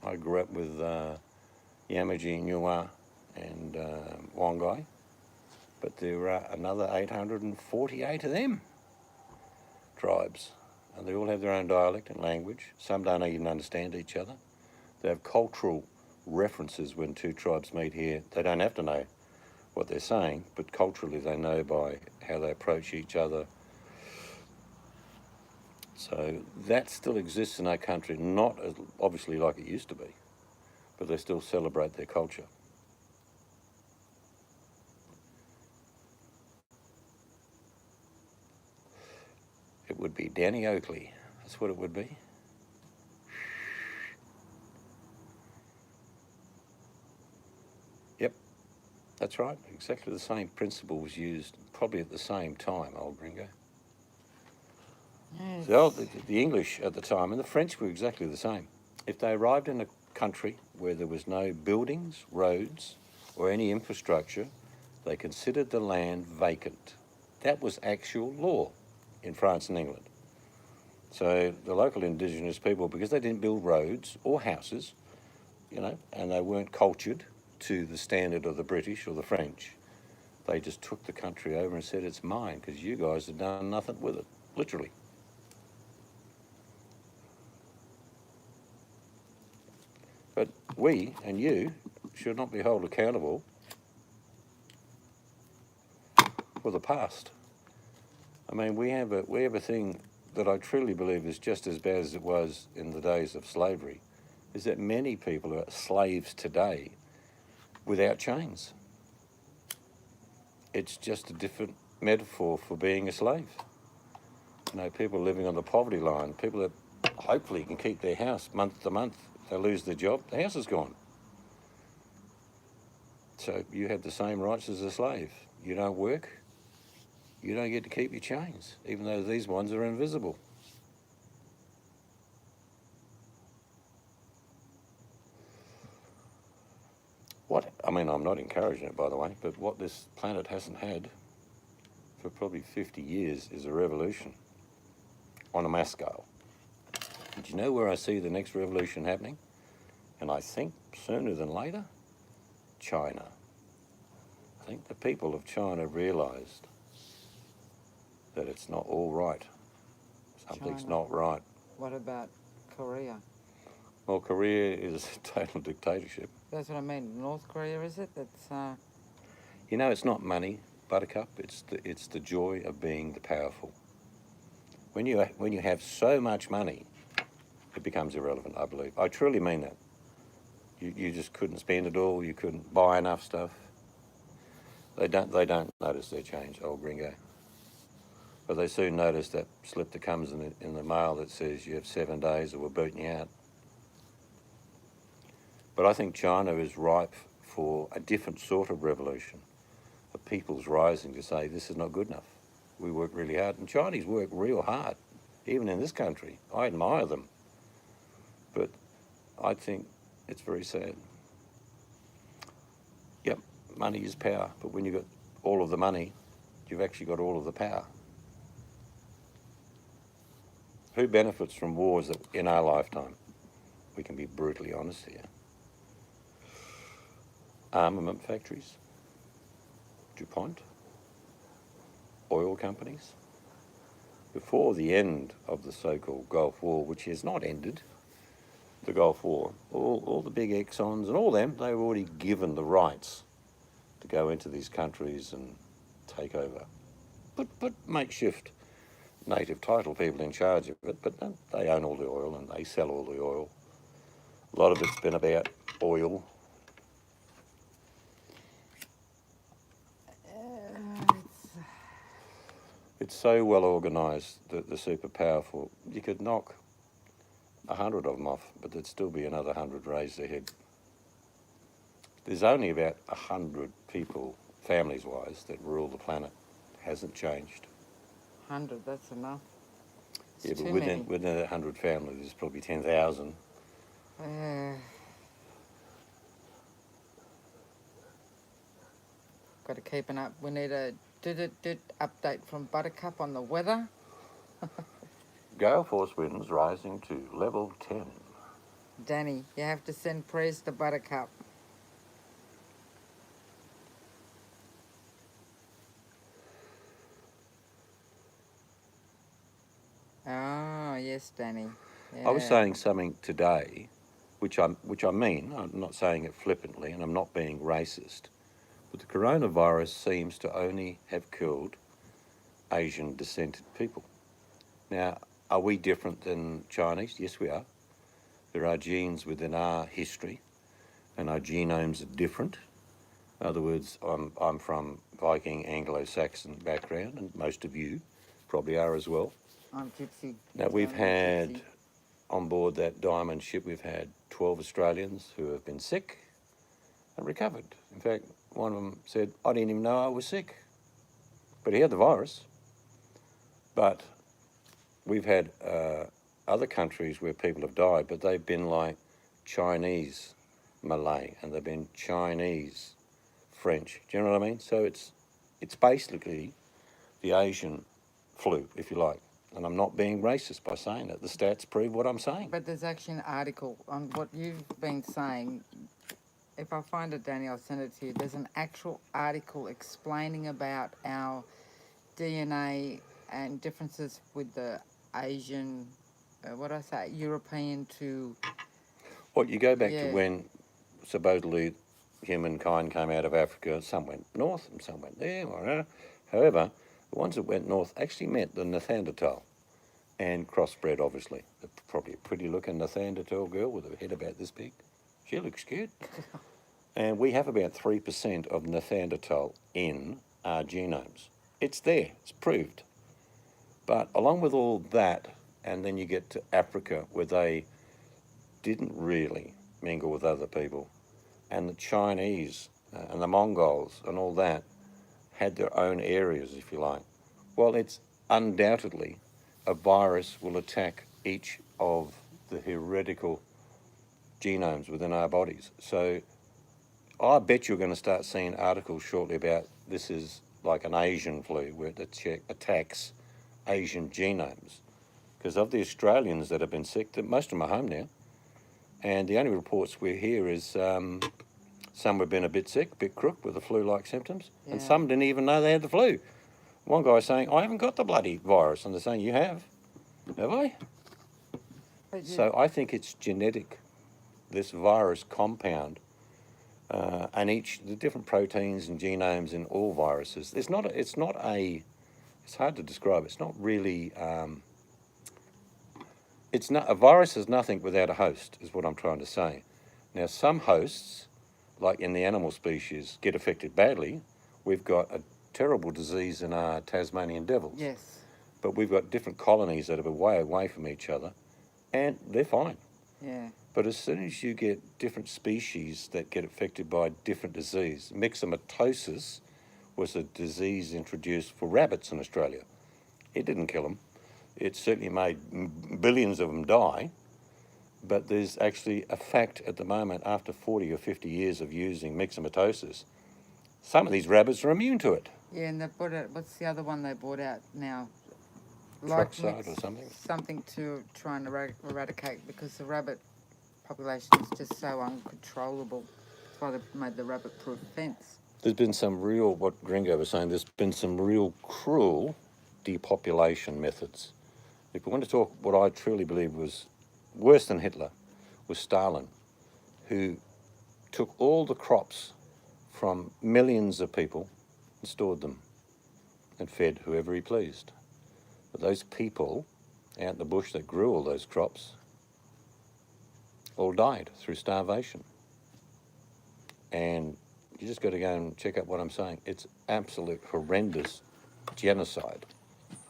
I grew up with Yamaji, Nua and Wongai, but there are another 848 of them tribes, and they all have their own dialect and language. Some don't even understand each other. They have cultural references when two tribes meet here. They don't have to know what they're saying, but culturally they know by how they approach each other. So that still exists in our country, not as obviously like it used to be, but they still celebrate their culture. It would be Danny Oakley. That's what it would be. Yep, that's right. Exactly the same principle was used probably at the same time, old gringo. Yes. The English at the time and the French were exactly the same. If they arrived in a country where there was no buildings, roads, or any infrastructure, they considered the land vacant. That was actual law in France and England. So the local Indigenous people, because they didn't build roads or houses, and they weren't cultured to the standard of the British or the French, they just took the country over and said, it's mine, because you guys have done nothing with it, literally. But we and you should not be held accountable for the past. I mean, we have a thing that I truly believe is just as bad as it was in the days of slavery, is that many people are slaves today without chains. It's just a different metaphor for being a slave. People living on the poverty line, people that hopefully can keep their house month to month. If they lose their job, the house is gone. So you have the same rights as a slave. You don't work, you don't get to keep your chains, even though these ones are invisible. I'm not encouraging it, by the way, but what this planet hasn't had for probably 50 years is a revolution on a mass scale. Do you know where I see the next revolution happening? And I think sooner than later, China. I think the people of China realised that it's not all right. Something's China. not right. What about Korea? Well, Korea is a total dictatorship. That's what I mean. North Korea, is it? That's. It's not money, Buttercup. It's the joy of being the powerful. When you have so much money, it becomes irrelevant, I believe. I truly mean that. You just couldn't spend it all. You couldn't buy enough stuff. They don't notice their change, old gringo. But they soon notice that slip that comes in the mail that says you have 7 days or we're booting you out. But I think China is ripe for a different sort of revolution, the people's rising to say this is not good enough. We work really hard, and Chinese work real hard, even in this country. I admire them. But I think it's very sad. Yep, money is power, but when you've got all of the money, you've actually got all of the power. Who benefits from wars in our lifetime? We can be brutally honest here. Armament factories, DuPont, oil companies. Before the end of the so-called Gulf War, which has not ended, the Gulf War, all the big Exxons and all them, they were already given the rights to go into these countries and take over. Put makeshift native title people in charge of it, but they own all the oil and they sell all the oil. A lot of it's been about oil. It's so well organised that the super powerful, you could knock 100 of them off, but there'd still be another 100 raised their head. There's only about 100 people, families-wise, that rule the planet. It hasn't changed. 100, that's enough. It's Yeah, but too within many. that 100 families, there's probably 10,000. Got to keep an up. We need a update from Buttercup on the weather. Gale force winds rising to level 10. Danny, you have to send prayers to Buttercup. Oh, yes, Danny. Yeah. I was saying something today, which I mean. I'm not saying it flippantly, and I'm not being racist. But the coronavirus seems to only have killed Asian descended people. Now, are we different than Chinese? Yes, we are. There are genes within our history, and our genomes are different. In other words, I'm from Viking Anglo-Saxon background, and most of you probably are as well. I'm Gypsy. Now, we've I'm had Gypsy. on board that diamond ship, we've had 12 Australians who have been sick and recovered. In fact, one of them said, I didn't even know I was sick. But he had the virus. But we've had other countries where people have died, but they've been like Chinese Malay, and they've been Chinese French. Do you know what I mean? So it's basically the Asian flu, if you like. And I'm not being racist by saying that. The stats prove what I'm saying. But there's actually an article on what you've been saying. If I find it, Danny, I'll send it to you. There's an actual article explaining about our DNA and differences with the Asian, European to... Well, you go back Yeah. to when supposedly humankind came out of Africa. Some went north and some went there. Whatever. However, the ones that went north actually met the Neanderthal and crossbred, obviously. Probably a pretty-looking Neanderthal girl with a head about this big. She looks cute. And we have about 3% of Neanderthal in our genomes. It's there. It's proved. But along with all that, and then you get to Africa, where they didn't really mingle with other people, and the Chinese and the Mongols and all that had their own areas, if you like. Well, it's undoubtedly a virus will attack each of the heretical genomes within our bodies. So I bet you're going to start seeing articles shortly about this is like an Asian flu where it attacks Asian genomes. Because of the Australians that have been sick, most of them are home now. And the only reports we hear is some have been a bit sick, a bit crook with the flu-like symptoms, and Yeah. some didn't even know they had the flu. One guy's saying, I haven't got the bloody virus, and they're saying, you have. Have I? But you, So I think it's genetic, this virus compound, and the different proteins and genomes in all viruses. It's hard to describe. It's not really, a virus is nothing without a host, is what I'm trying to say. Now, some hosts, like in the animal species, get affected badly. We've got a terrible disease in our Tasmanian devils. yes. But we've got different colonies that are way away from each other, and they're fine. Yeah. But as soon as you get different species that get affected by different disease, myxomatosis was a disease introduced for rabbits in Australia. It didn't kill them. It certainly made billions of them die. But there's actually a fact at the moment, after 40 or 50 years of using myxomatosis, some of these rabbits are immune to it. Yeah, and they brought out, what's the other one they brought out now? Troxide or something? Something to try and eradicate, because the rabbit population is just so uncontrollable. That's why they made the rabbit-proof fence. There's been some real, what Gringo was saying, there's been some real cruel depopulation methods. If we want to talk what I truly believe was worse than Hitler, was Stalin, who took all the crops from millions of people and stored them and fed whoever he pleased. But those people out in the bush that grew all those crops all died through starvation. And you just got to go and check out what I'm saying. It's absolute horrendous genocide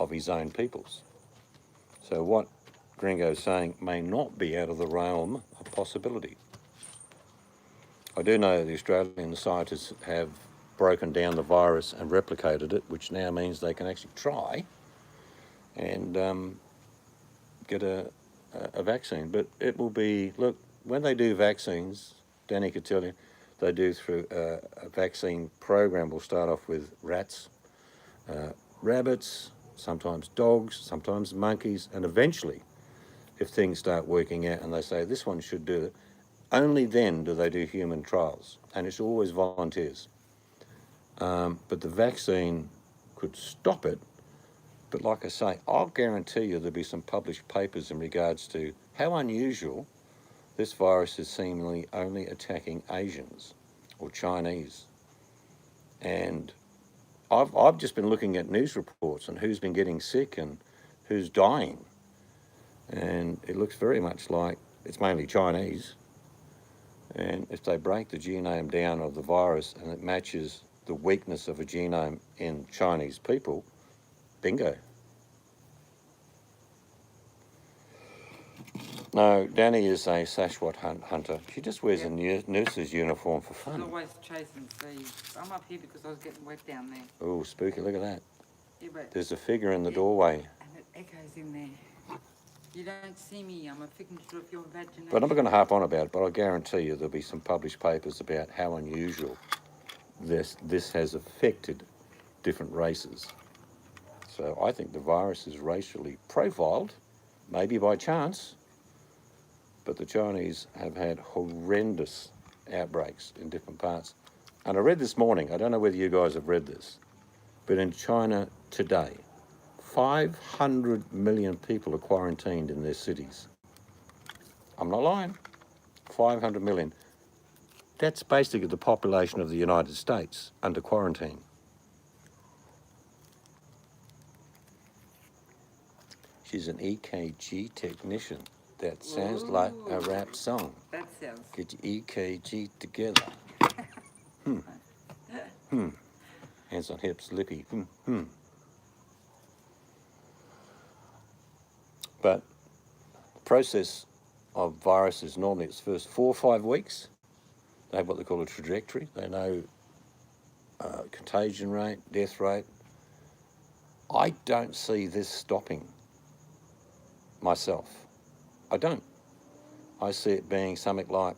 of his own peoples. So what Gringo's saying may not be out of the realm of possibility. I do know the Australian scientists have broken down the virus and replicated it, which now means they can actually try and get a vaccine. But it will be, look, when they do vaccines, Danny could tell you, they do through a vaccine program. Will start off with rats, rabbits, sometimes dogs, sometimes monkeys, and eventually, if things start working out and they say this one should do it, only then do they do human trials, and it's always volunteers. But the vaccine could stop it. But like I say, I'll guarantee you there'll be some published papers in regards to how unusual this virus is seemingly only attacking Asians or Chinese. And I've just been looking at news reports on who's been getting sick and who's dying. And it looks very much like it's mainly Chinese. And if they break the genome down of the virus and it matches the weakness of a genome in Chinese people, bingo. No, Danny is a Sasquatch hunter. She just wears a nurse's uniform for She's fun. always chasing seeds. I'm up here because I was getting wet down there. Oh, spooky, look at that. Yeah, but There's a figure in the doorway. and it echoes in there. You don't see me. I'm a figment of your imagination. But I'm not going to harp on about it, but I guarantee you there'll be some published papers about how unusual this has affected different races. So I think the virus is racially profiled, maybe by chance, but the Chinese have had horrendous outbreaks in different parts. And I read this morning, I don't know whether you guys have read this, but in China today, 500 million people are quarantined in their cities. I'm not lying. 500 million. That's basically the population of the United States under quarantine. She's an EKG technician. That sounds like a rap song. That sounds. Get your EKG together. Hands on hips, lippy. But the process of viruses, normally it's first 4 or 5 weeks. They have what they call a trajectory. They know contagion rate, death rate. I don't see this stopping myself. I don't. I see it being something like,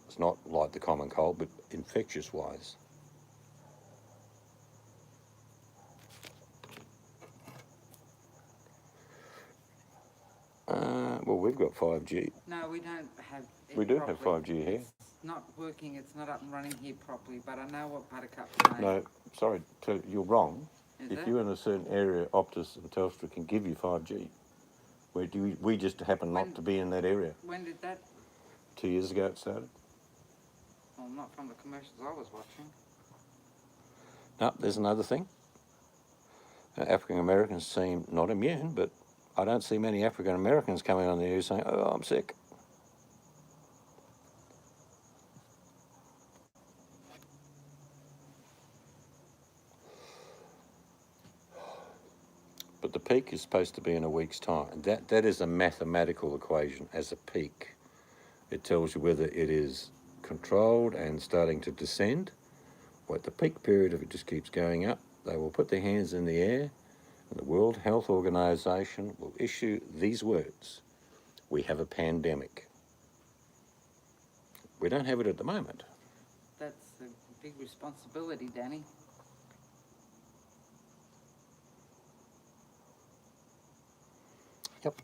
it's not like the common cold, but infectious wise. Well, we've got 5G. No, we don't have it We do properly. have 5G here. It's not working. It's not up and running here properly, but I know what Buttercup's saying. No, sorry, you're wrong. Is If it? you're in a certain area, Optus and Telstra can give you 5G. We just happen not When- to be in that area. When did that? 2 years ago it started. Well, not from the commercials I was watching. No, there's another thing. African Americans seem not immune, but I don't see many African Americans coming on the news saying, "Oh, I'm sick." But the peak is supposed to be in a week's time. And that is a mathematical equation as a peak. It tells you whether it is controlled and starting to descend, or at the peak period, if it just keeps going up, they will put their hands in the air, and the World Health Organization will issue these words: we have a pandemic. We don't have it at the moment. That's a big responsibility, Danny. Yep.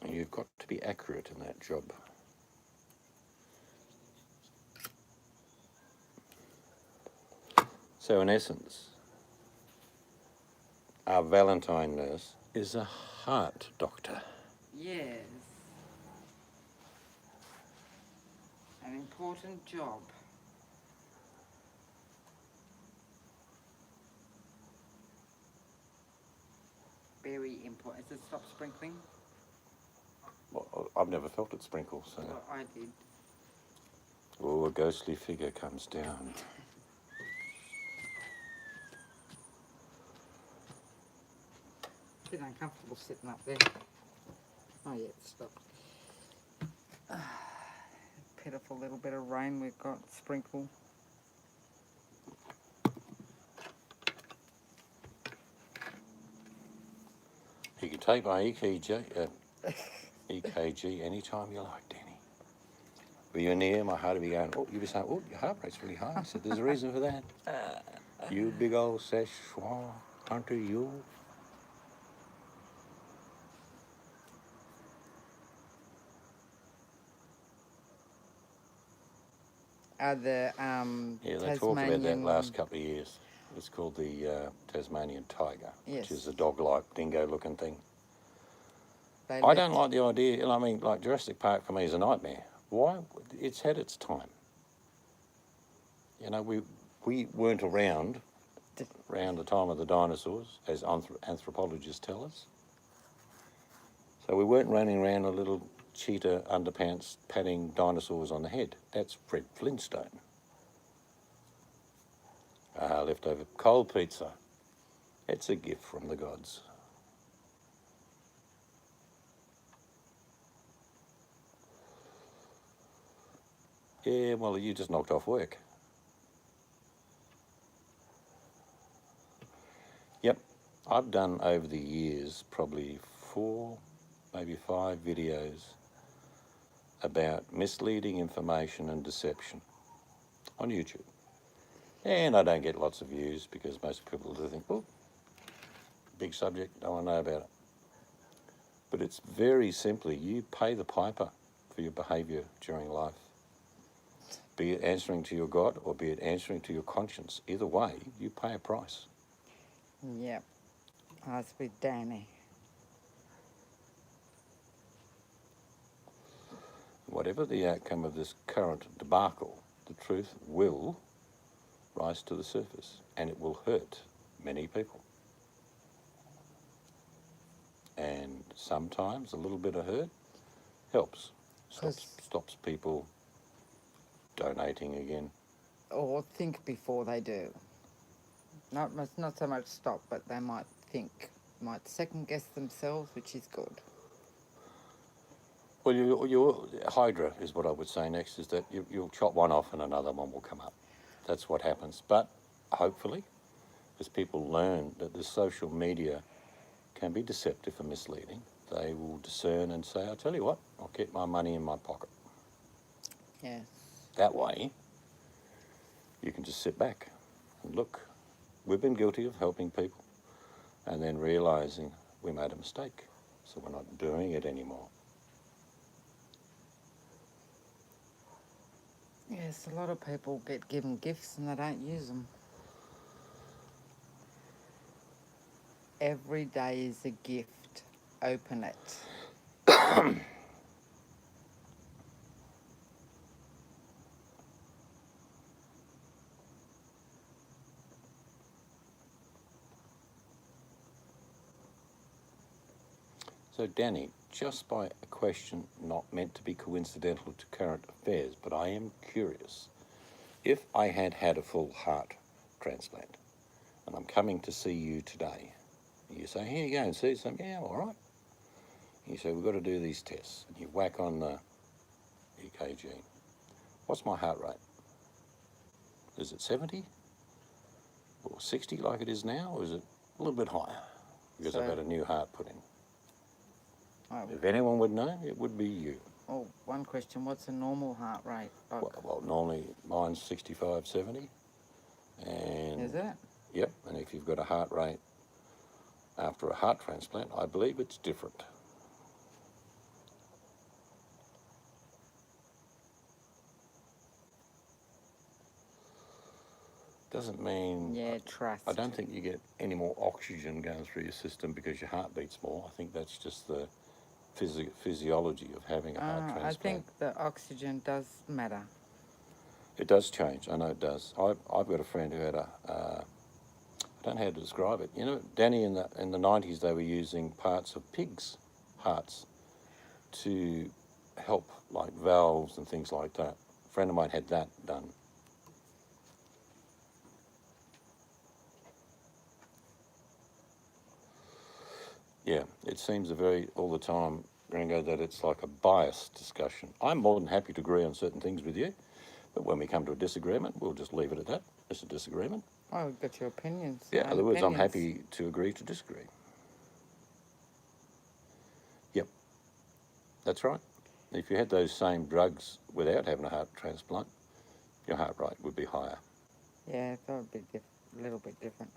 And you've got to be accurate in that job. So in essence, our Valentine nurse is a heart doctor. Yes. An important job. point? Has it stopped sprinkling? Well, I've never felt it sprinkle, so. Well, I did. Oh, a ghostly figure comes down. A bit uncomfortable sitting up there. Oh yeah, it's stopped. Pitiful little bit of rain we've got, sprinkle. You can take my EKG anytime you like, Danny. When you're near, my heart will be going, oh, you'll be saying, oh, your heart rate's really high. I said, there's a reason for that. You big old Szechuan hunter, you. The Yeah, they talked about that last couple of years. It's called the Tasmanian tiger, which is a dog-like, dingo-looking thing. I don't like the idea. I mean, like Jurassic Park for me is a nightmare. Why? It's had its time. You know, we weren't around the time of the dinosaurs, as anthropologists tell us. So we weren't running around a little cheetah underpants patting dinosaurs on the head. That's Fred Flintstone. Leftover cold pizza. It's a gift from the gods. Yeah, well, you just knocked off work. Yep, I've done over the years probably 4, maybe 5 videos about misleading information and deception on YouTube. And I don't get lots of views because most people do think, oh, big subject, don't want to know about it. But it's very simply, you pay the piper for your behaviour during life. Be it answering to your God or be it answering to your conscience. Either way, you pay a price. Yep. I was with Danny. Whatever the outcome of this current debacle, the truth will rise to the surface and it will hurt many people. And sometimes a little bit of hurt helps. Stops people donating again. Or think before they do. Not so much stop, but they might think, might second guess themselves, which is good. Well, your Hydra is what I would say next, is that you'll chop one off and another one will come up. That's what happens. But hopefully, as people learn that the social media can be deceptive and misleading, they will discern and say, I'll tell you what, I'll keep my money in my pocket. Yes. That way, you can just sit back and look. We've been guilty of helping people and then realising we made a mistake, so we're not doing it anymore. Yes, a lot of people get given gifts and they don't use them. Every day is a gift. Open it. So, Danny, just by a question not meant to be coincidental to current affairs, but I am curious. If I had had a full heart transplant and I'm coming to see you today, and you say, here you go and see something, yeah, all right. And you say, we've got to do these tests. And you whack on the EKG. What's my heart rate? Is it 70 or 60 like it is now, or is it a little bit higher because I've had a new heart put in? If anyone would know, it would be you. Oh, one question. What's a normal heart rate? Like? Well, normally mine's 65, 70. And is it? Yep, and if you've got a heart rate after a heart transplant, I believe it's different. Doesn't mean... Yeah, trust. I don't think you get any more oxygen going through your system because your heart beats more. I think that's just the physiology of having a heart transplant. I think the oxygen does matter. It does change. I know it does. I've got a friend who had a I don't know how to describe it. You know, Danny, in the 90s, they were using parts of pigs' hearts to help, like valves and things like that. A friend of mine had that done. Yeah, it seems all the time, Gringo, that it's like a biased discussion. I'm more than happy to agree on certain things with you, but when we come to a disagreement, we'll just leave it at that. It's a disagreement. Oh, we've got your opinions. Yeah, in own other words, I'm opinions. happy to agree to disagree. Yep, that's right. If you had those same drugs without having a heart transplant, your heart rate would be higher. Yeah, that would be a little bit different.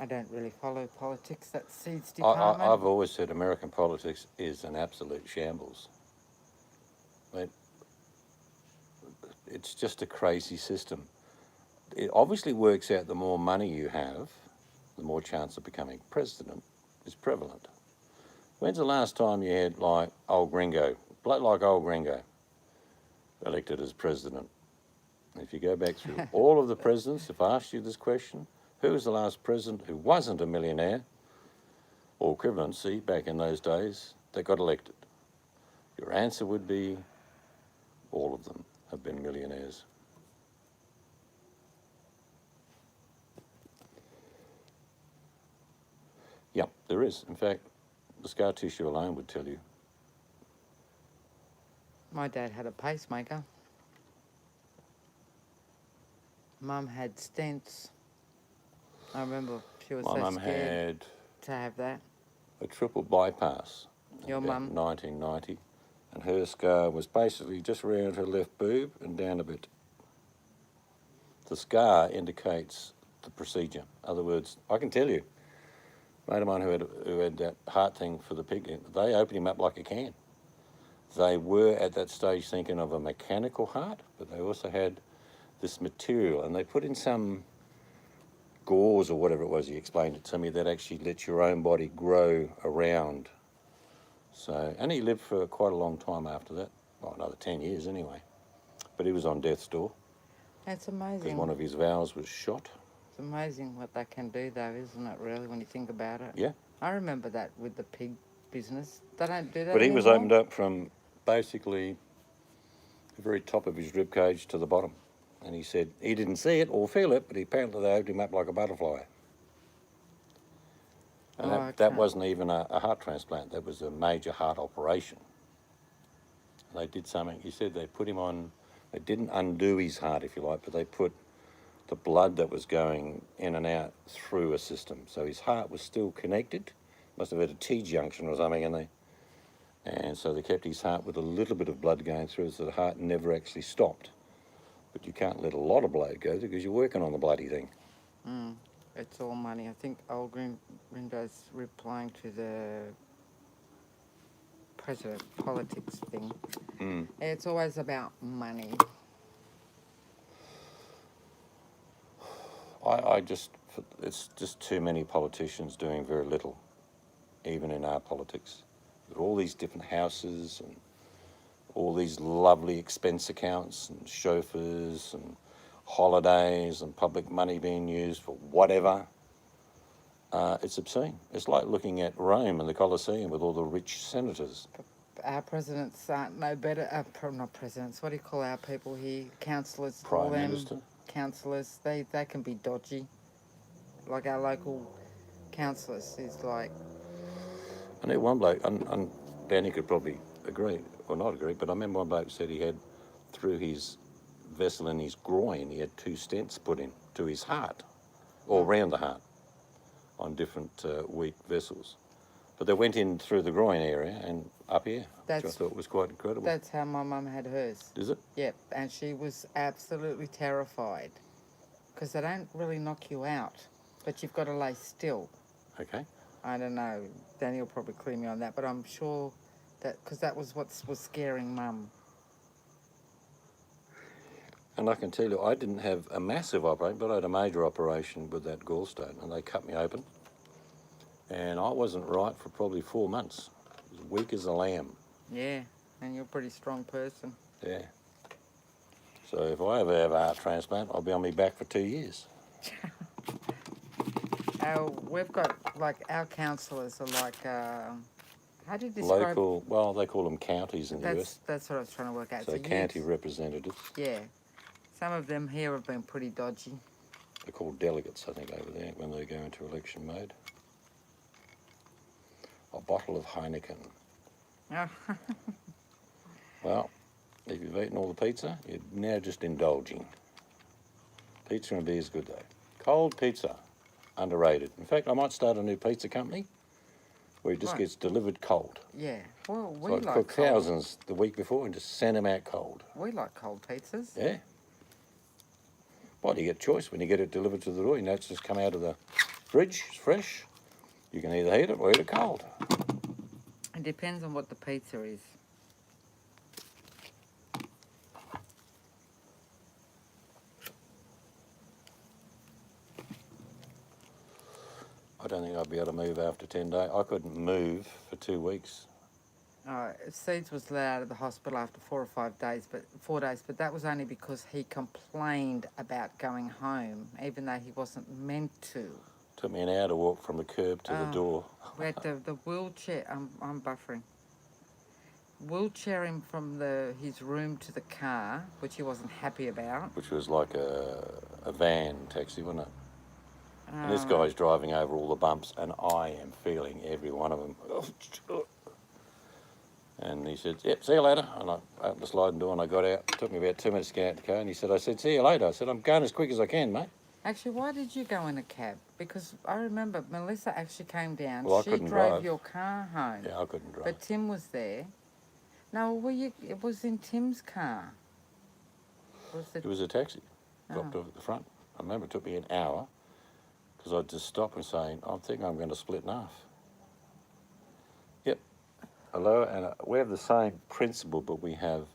I don't really follow politics. That's Seed's department. I've always said American politics is an absolute shambles. I mean, it's just a crazy system. It obviously works out the more money you have, the more chance of becoming president is prevalent. When's the last time you had like old Gringo, bloke like old Gringo, elected as president? If you go back through all of the presidents, if I asked you this question, who was the last president who wasn't a millionaire or equivalency back in those days that got elected? Your answer would be all of them have been millionaires. Yeah, there is. In fact, the scar tissue alone would tell you. My dad had a pacemaker. Mum had stents. I remember she was My so mum scared had to have that. a triple bypass Your in about mum? 1990, and her scar was basically just around her left boob and down a bit. The scar indicates the procedure. In other words, I can tell you, a mate of mine who had that heart thing for the pig, they opened him up like a can. They were at that stage thinking of a mechanical heart, but they also had this material, and they put in some gauze or whatever it was, he explained it to me, that actually lets your own body grow around. So, and he lived for quite a long time after that, well, another 10 years anyway. But he was on death's door That's because amazing. one of his valves was shot. It's amazing what they can do, though, isn't it, really, when you think about it? Yeah. I remember that with the pig business. They don't do that But he was anymore? opened up from basically the very top of his rib cage to the bottom. And he said he didn't see it or feel it, but apparently they opened him up like a butterfly. And that wasn't even a heart transplant. That was a major heart operation. They did something. He said they put him on, they didn't undo his heart, if you like, but they put the blood that was going in and out through a system. So his heart was still connected. Must have had a T-junction or something in there. And so they kept his heart with a little bit of blood going through, so the heart never actually stopped. But you can't let a lot of blood go because you're working on the bloody thing. It's all money. I think old Gringo's replying to the president politics thing. It's always about money. It's just too many politicians doing very little, even in our politics. With all these different houses and all these lovely expense accounts and chauffeurs and holidays and public money being used for whatever. It's obscene. It's like looking at Rome and the Colosseum with all the rich senators. Our presidents aren't no better. Not presidents. What do you call our people here? Councillors. Prime Minister. Councillors. They can be dodgy. Like our local councillors is like. I knew one bloke, and Danny could probably agree or not agree, but I remember one bloke said he had, through his vessel in his groin, he had 2 stents put in to his heart, or around the heart, on different weak vessels. But they went in through the groin area and up here, which I thought was quite incredible. That's how my mum had hers. Is it? Yep, and she was absolutely terrified because they don't really knock you out, but you've got to lay still. Okay. I don't know. Danny will probably clear me on that, but I'm sure that because that was what was scaring Mum. And I can tell you, I didn't have a massive operation, but I had a major operation with that gallstone, and they cut me open. And I wasn't right for probably 4 months. As weak as a lamb. Yeah. And you're a pretty strong person. Yeah. So if I ever have a heart transplant, I'll be on my back for 2 years. We've got, like, our counsellors are like, how do you describe? Local, well, they call them counties in the US. That's what I was trying to work out. So county representatives. Yeah. Some of them here have been pretty dodgy. They're called delegates, I think, over there when they go into election mode. A bottle of Heineken. Oh, Well, if you've eaten all the pizza, you're now just indulging. Pizza and beer is good though. Cold pizza, underrated. In fact, I might start a new pizza company where it just Right. gets delivered cold. yeah. Well, So I'd cook thousands the week before and just send them out cold. We like cold pizzas. Yeah. Well, you get a choice when you get it delivered to the door. You know, it's just come out of the fridge, it's fresh. You can either heat it or eat it cold. It depends on what the pizza is. I don't think I'd be able to move after 10 days. I couldn't move for 2 weeks. Seeds was let out of the hospital after 4 or 5 days, but 4 days. But that was only because he complained about going home, even though he wasn't meant to. Took me an hour to walk from the curb to the Oh. door. We had the wheelchair. I'm buffering. Wheelchair him from his room to the car, which he wasn't happy about. Which was like a van taxi, wasn't it? And this Uh, guy's driving over all the bumps, and I am feeling every one of them. And he said, "Yep, see you later." And I opened the sliding door and I got out. It took me about 2 minutes to get out the car. And he said, "See you later." I said, "I'm going as quick as I can, mate." Actually, why did you go in a cab? Because I remember Melissa actually came down. Well, I she couldn't drove drive. your car home. Yeah, I couldn't drive. But Tim was there. No, it was in Tim's car. It was a taxi. Dropped Oh. off at the front. I remember it took me an hour because I'd just stop and say, "I think I'm going to split in half." Yep. Hello, and we have the same principle, but we have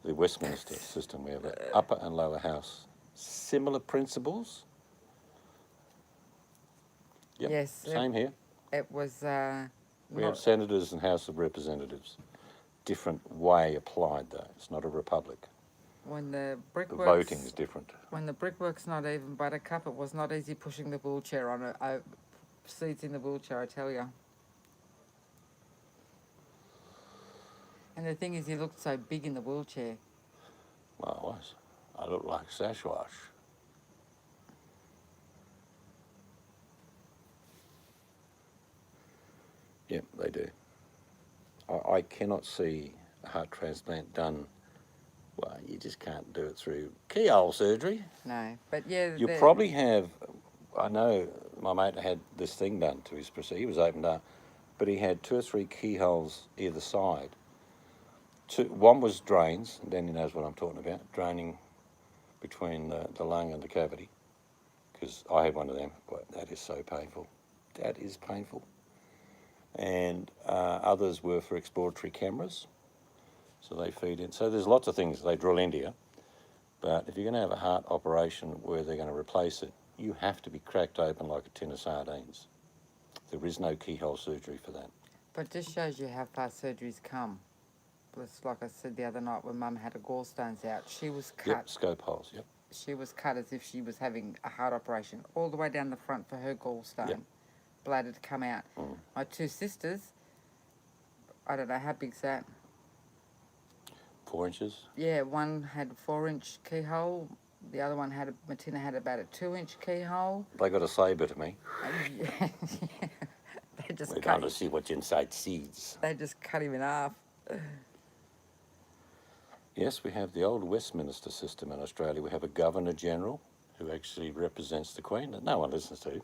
the Westminster system. We have an upper and lower house. Similar principles. Yep. Yes, Same here. it was. We have senators and House of Representatives. Different way applied, though. It's not a republic. When the The brickworks. voting is different. When the brickwork's not even Buttercup, it was not easy pushing the wheelchair on it. Seats in the wheelchair, I tell you. And the thing is, he looked so big in the wheelchair. Well, I was. I look like Sasquatch. Yep, they do. I cannot see a heart transplant done. Well, you just can't do it through keyhole surgery. No, but yeah. You probably have. I know my mate had this thing done to his procedure. He was opened up, but he had 2 or 3 keyholes either side. One was drains, and Danny knows what I'm talking about, draining between the lung and the cavity, because I had one of them. But that is so painful. That is painful. And others were for exploratory cameras, so they feed in. So there's lots of things they drill into you. But if you're going to have a heart operation where they're going to replace it, you have to be cracked open like a tin of sardines. There is no keyhole surgery for that. But just shows you how far surgeries come. It's like I said the other night when Mum had her gallstones out. She was cut. Yep, scope holes, yep. She was cut as if she was having a heart operation, all the way down the front for her gallstone. Yep. Bladder to come out. Mm. My 2 sisters, I don't know how big's that. 4 inches. Yeah, one had a 4-inch keyhole. The other one Martina had about a 2-inch keyhole. They got a sabre to me. Yeah, they just We're cut. going to see what's inside seeds. They just cut him in half. Yes, we have the old Westminster system in Australia. We have a Governor General who actually represents the Queen that no one listens to.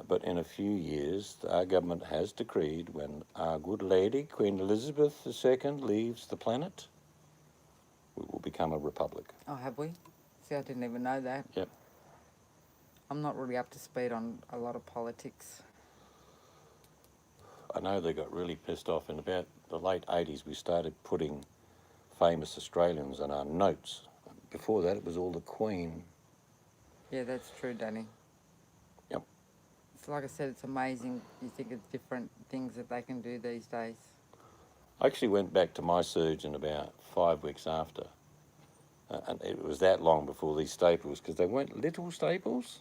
But in a few years, our government has decreed when our good lady, Queen Elizabeth II, leaves the planet, we will become a republic. Oh, have we? See, I didn't even know that. Yep. I'm not really up to speed on a lot of politics. I know they got really pissed off in about the late 80s. We started putting famous Australians in our notes. Before that, it was all the Queen. Yeah, that's true, Danny. Yep. It's like I said, it's amazing. You think of different things that they can do these days. I actually went back to my surgeon about 5 weeks after. And it was that long before these staples, because they weren't little staples,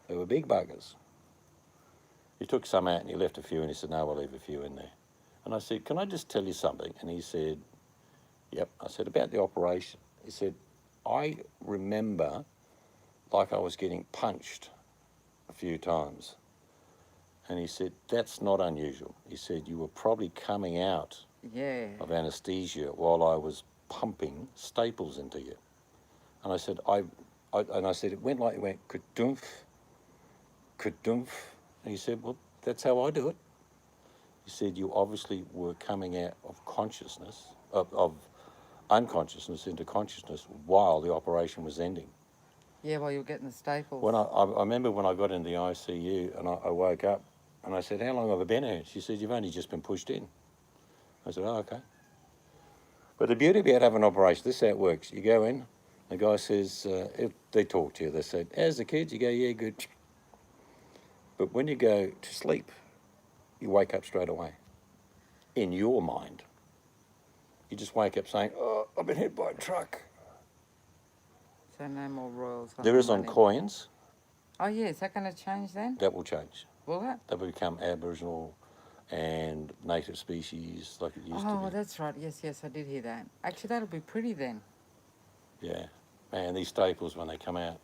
they were big buggers. He took some out and he left a few, and he said, no, we'll leave a few in there. And I said, can I just tell you something? And he said, yep. I said, about the operation. He said, I remember like I was getting punched a few times. And he said, that's not unusual. He said, you were probably coming out Yeah. of anaesthesia while I was pumping staples into you. And I said, it went like, it went kadoomf, kadoomf. And he said, well, that's how I do it. He said, you obviously were coming out of consciousness, of unconsciousness into consciousness while the operation was ending. Yeah, while you were getting the staples. When I remember when I got into the ICU and I woke up and I said, how long have I been here? She said, you've only just been pushed in. I said, oh, okay. But the beauty about having an operation, this is how it works. You go in, the guy says, they talk to you, they said, how's the kids? You go, yeah, good. But when you go to sleep, you wake up straight away. In your mind. You just wake up saying, oh, I've been hit by a truck. So no more royals. There is on money. coins. Oh, yeah. Is that going to change then? That will change. Will it? That will become Aboriginal and native species like it used to Oh, be. that's right. Yes, yes, I did hear that. Actually, that'll be pretty then. Yeah. Man, these staples, when they come out,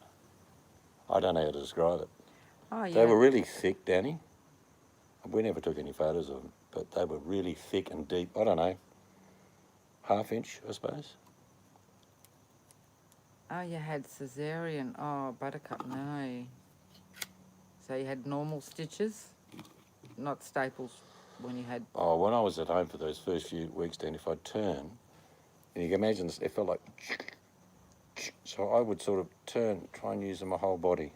I don't know how to describe it. Oh, yeah. They were really thick, Danny. We never took any photos of them, but they were really thick and deep. I don't know, half-inch, I suppose. Oh, you had cesarean. Oh, Buttercup, no. So you had normal stitches, not staples when you had... Oh, when I was at home for those first few weeks, Danny, if I'd turn, and you can imagine this, it felt like... So I would sort of turn, try and use my whole body,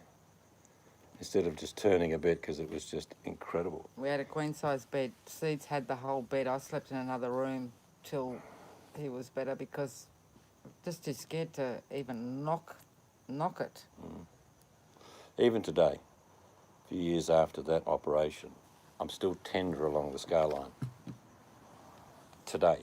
instead of just turning a bit, because it was just incredible. We had a queen-size bed. Seeds had the whole bed. I slept in another room till he was better because just too scared to even knock it. Even today, a few years after that operation, I'm still tender along the scar line. Today.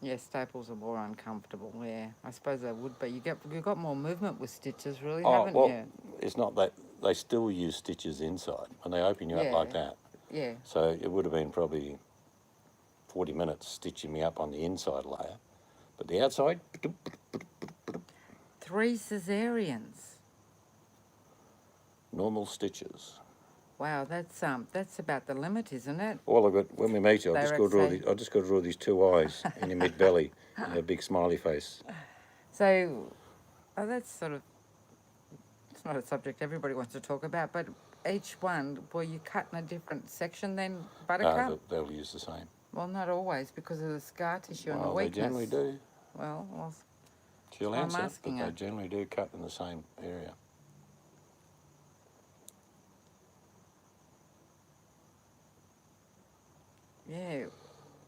Yeah, staples are more uncomfortable. Yeah, I suppose they would be. You got more movement with stitches, really, haven't well, you? it's not that. They still use stitches inside when they open you up like that. Yeah. So it would have been probably 40 minutes stitching me up on the inside layer. But the outside, 3 cesareans. normal stitches. Wow, that's about the limit, isn't it? All I got, when we meet you, They I just got to draw these 2 eyes in your mid belly and a big smiley face. So, that's sort of, it's not a subject everybody wants to talk about, but each one, were you cut in a different section then, Buttercup? No, they'll use the same. Well, not always, because of the scar tissue and the Well, weakness. they generally do. Well, She'll I'm answer, but asking they her. generally do cut in the same area. yeah.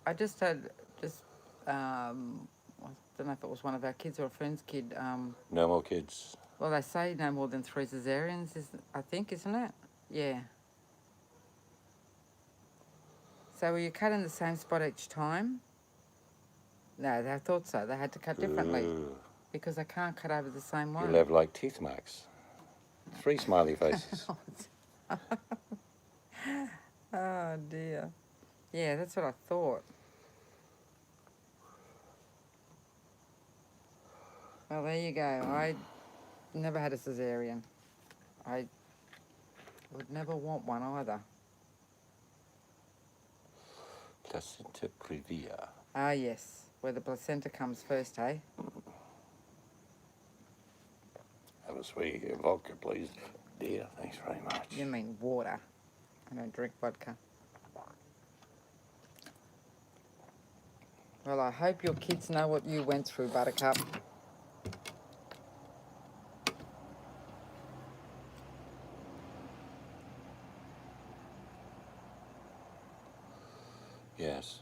I just had, I don't know if it was one of our kids or a friend's kid. No more kids. Well, they say no more than 3 cesareans, I think, isn't it? Yeah. So were you cut in the same spot each time? No, they thought so. They had to cut differently Ooh. because they can't cut over the same one. You'll have like teeth marks. 3 smiley faces. Oh, dear. Yeah, that's what I thought. Well, there you go. I never had a cesarean. I would never want one either. Placenta previa. Ah, yes. Where the placenta comes first, eh? Have a sweet vodka, please. Dear, thanks very much. You mean water. I don't drink vodka. Well, I hope your kids know what you went through, Buttercup. Yes.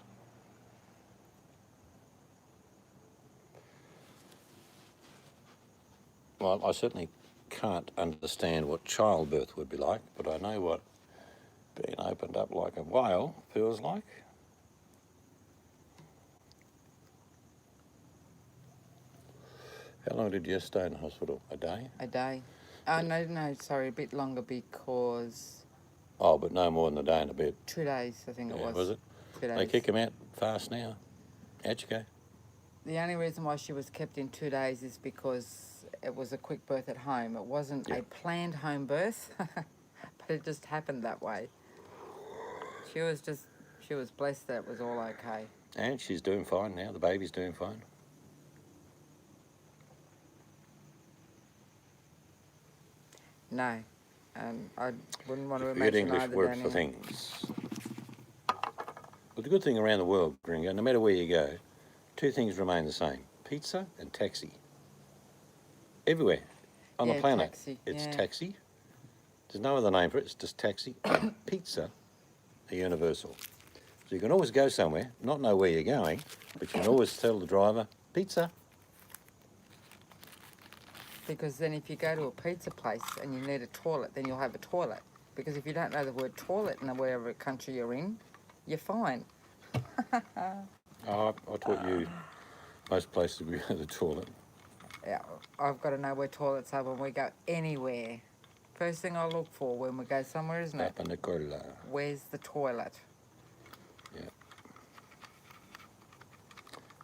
Well, I certainly can't understand what childbirth would be like, but I know what being opened up like a whale feels like. How long did you stay in the hospital? A day? A day. Oh, no, sorry, a bit longer because Oh, but no more than a day and a bit. 2 days, I think it Yeah, was. was it? 2 days. They kick him out fast now. How'd you go? The only reason why she was kept in 2 days is because it was a quick birth at home. It wasn't a planned home birth, but it just happened that way. She was blessed that it was all okay. And she's doing fine now. The baby's doing fine. No, I wouldn't want to Forget imagine English either. words for things. But the good thing around the world, Gringo, no matter where you go, two things remain the same: pizza and taxi. Everywhere on the planet, taxi, it's yeah. taxi. There's no other name for it. It's just taxi. And pizza are universal. So you can always go somewhere, not know where you're going, but you can always tell the driver, pizza. Because then if you go to a pizza place and you need a toilet, then you'll have a toilet. Because if you don't know the word toilet in wherever country you're in, you're fine. Oh, I taught you most places we go to the toilet. Yeah, I've got to know where toilets are when we go anywhere. First thing I look for when we go somewhere, isn't it? Papa Nicola. Where's the toilet? Yeah.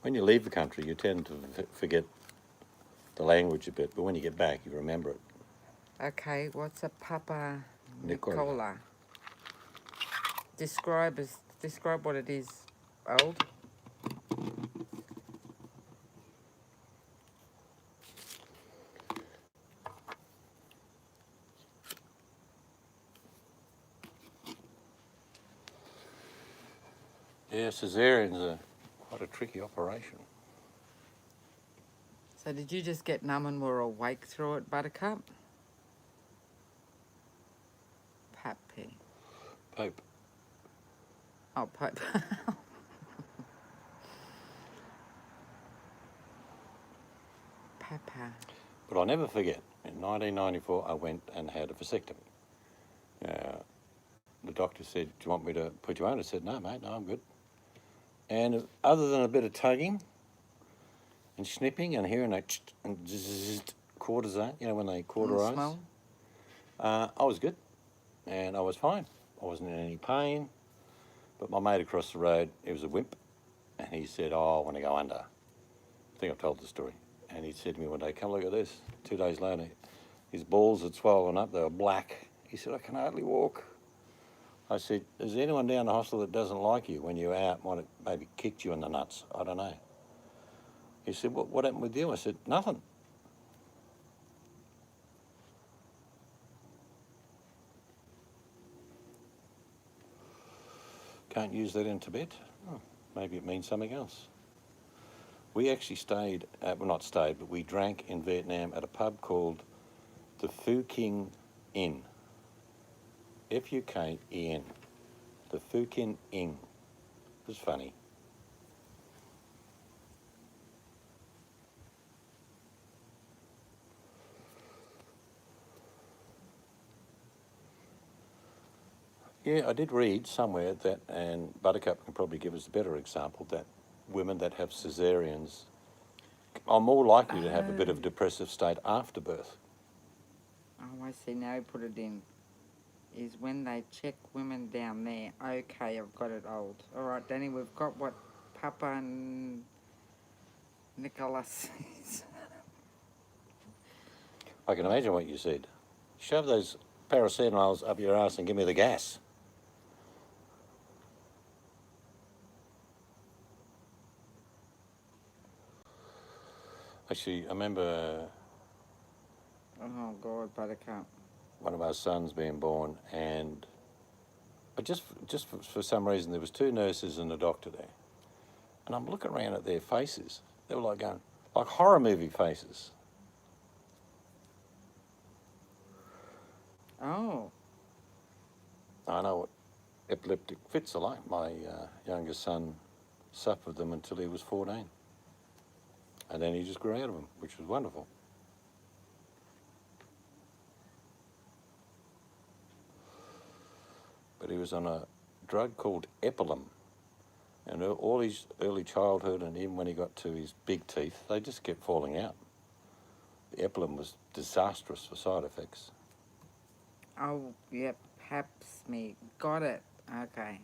When you leave the country, you tend to forget the language a bit, but when you get back, you remember it. Okay, what's a Papa Nicola. Nicola? Describe what it is, old. Yeah, caesareans are quite a tricky operation. So did you just get numb and were awake through it, Buttercup? Pappy. Pope. Oh, Pope. Papa. But I'll never forget, in 1994, I went and had a vasectomy. The doctor said, do you want me to put you on? I said, no, mate, no, I'm good. And other than a bit of tugging and snipping and hearing a and cortisone, you know, when they cauterize, Smell? I was good and I was fine. I wasn't in any pain. But my mate across the road, he was a wimp, and he said, oh, I want to go under. I think I've told the story. And he said to me one day, come look at this. 2 days later, his balls had swollen up, they were black. He said, I can hardly walk. I said, is there anyone down the hospital that doesn't like you when you're out, might have maybe kicked you in the nuts? I don't know. He said, what happened with you? I said, nothing. Can't use that in Tibet? Oh, maybe it means something else. We actually stayed, well not stayed, but we drank in Vietnam at a pub called the Phu King Inn. F-U-K-E-N. The Phu King Inn. It was funny. Yeah, I did read somewhere that, and Buttercup can probably give us a better example, that women that have caesareans are more likely to have a bit of depressive state after birth. Oh, I see. Now you put it in. Is when they check women down there. Okay, I've got it, old. All right, Danny, we've got what Papa and Nicholas is. I can imagine what you said. Shove those paracetamols up your ass and give me the gas. Actually, I remember Oh, God, Buttercup. one of our sons being born, and just for some reason there was two nurses and a doctor there, and I'm looking around at their faces. They were like going, like horror movie faces. Oh. I know what epileptic fits are like. My youngest son suffered them until he was 14, and then he just grew out of them, which was wonderful. but he was on a drug called Epilum. And all his early childhood and even when he got to his big teeth, they just kept falling out. The Epilum was disastrous for side effects. Oh, yep, Paps me. Got it. Okay.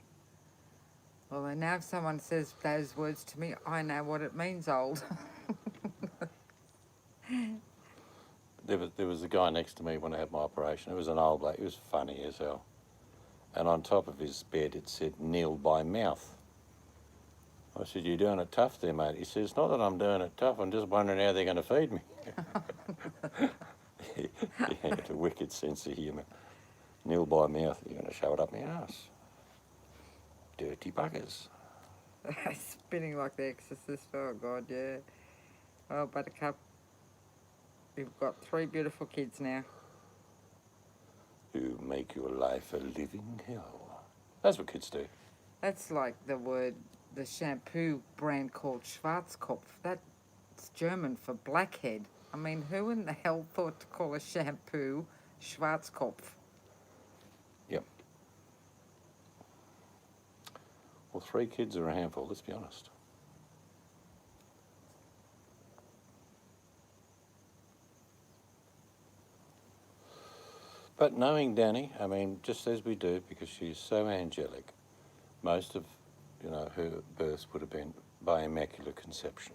Well, then now if someone says those words to me, I know what it means, old. There was a guy next to me when I had my operation. It was an old bloke. He was funny as hell. And on top of his bed it said, "Kneel by mouth." I said, "You doing it tough there, mate?" He says, "Not that I'm doing it tough, I'm just wondering how they're going to feed me." He had a wicked sense of humour. Kneel by mouth, you're going to shove it up my ass. Dirty buggers. Spinning like the Exorcist. Oh, God, yeah. Oh, Buttercup. We've got 3 beautiful kids now. You make your life a living hell. That's what kids do. That's like the shampoo brand called Schwarzkopf. That's German for blackhead. I mean, who in the hell thought to call a shampoo Schwarzkopf? Yep. Well, 3 kids are a handful, let's be honest. But knowing Danny, I mean, just as we do, because she's so angelic, most of, her births would have been by immaculate conception.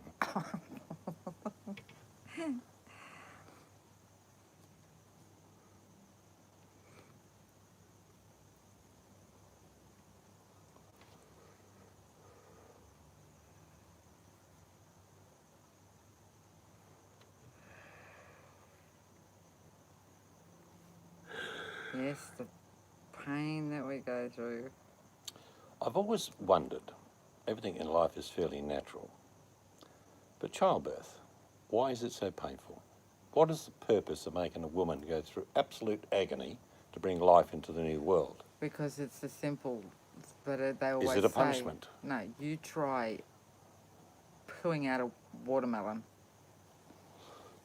Yes, the pain that we go through. I've always wondered, everything in life is fairly natural, but childbirth, why is it so painful? What is the purpose of making a woman go through absolute agony to bring life into the new world? Because it's the simple, but they always Is it a say, punishment? no, you try pooing out a watermelon.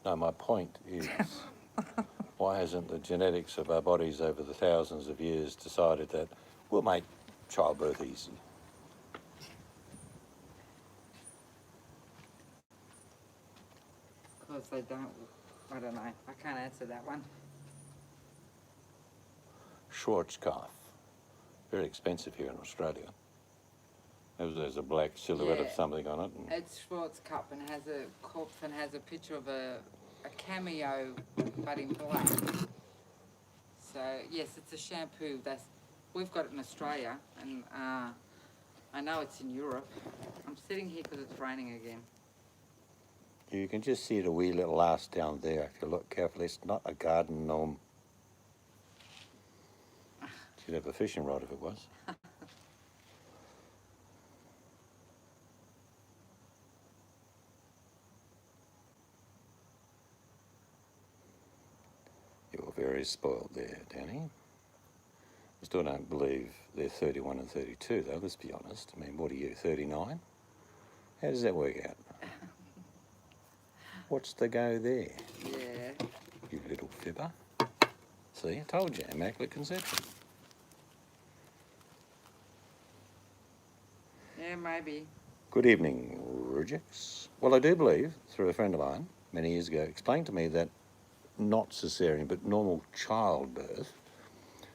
No, my point is, why hasn't the genetics of our bodies over the thousands of years decided that we'll make childbirth easy? Because they don't, I don't know, I can't answer that one. Schwarzkopf, very expensive here in Australia. There's a black silhouette of Yeah. something on it. And It's Schwarzkopf and has a Kopf and has a picture of a cameo, but in black. So yes, it's a shampoo. We've got it in Australia, and I know it's in Europe. I'm sitting here because it's raining again. you can just see the wee little ass down there if you look carefully. It's not a garden gnome. She'd have a fishing rod if it was. You're very spoiled there, Danny. I still don't believe they're 31 and 32, though, let's be honest. I mean, what are you, 39? How does that work out? What's the go there? Yeah. You little fibber. See, I told you, immaculate conception. Yeah, maybe. Good evening, Rujix. Well, I do believe, through a friend of mine, many years ago, explained to me that not caesarean, but normal childbirth,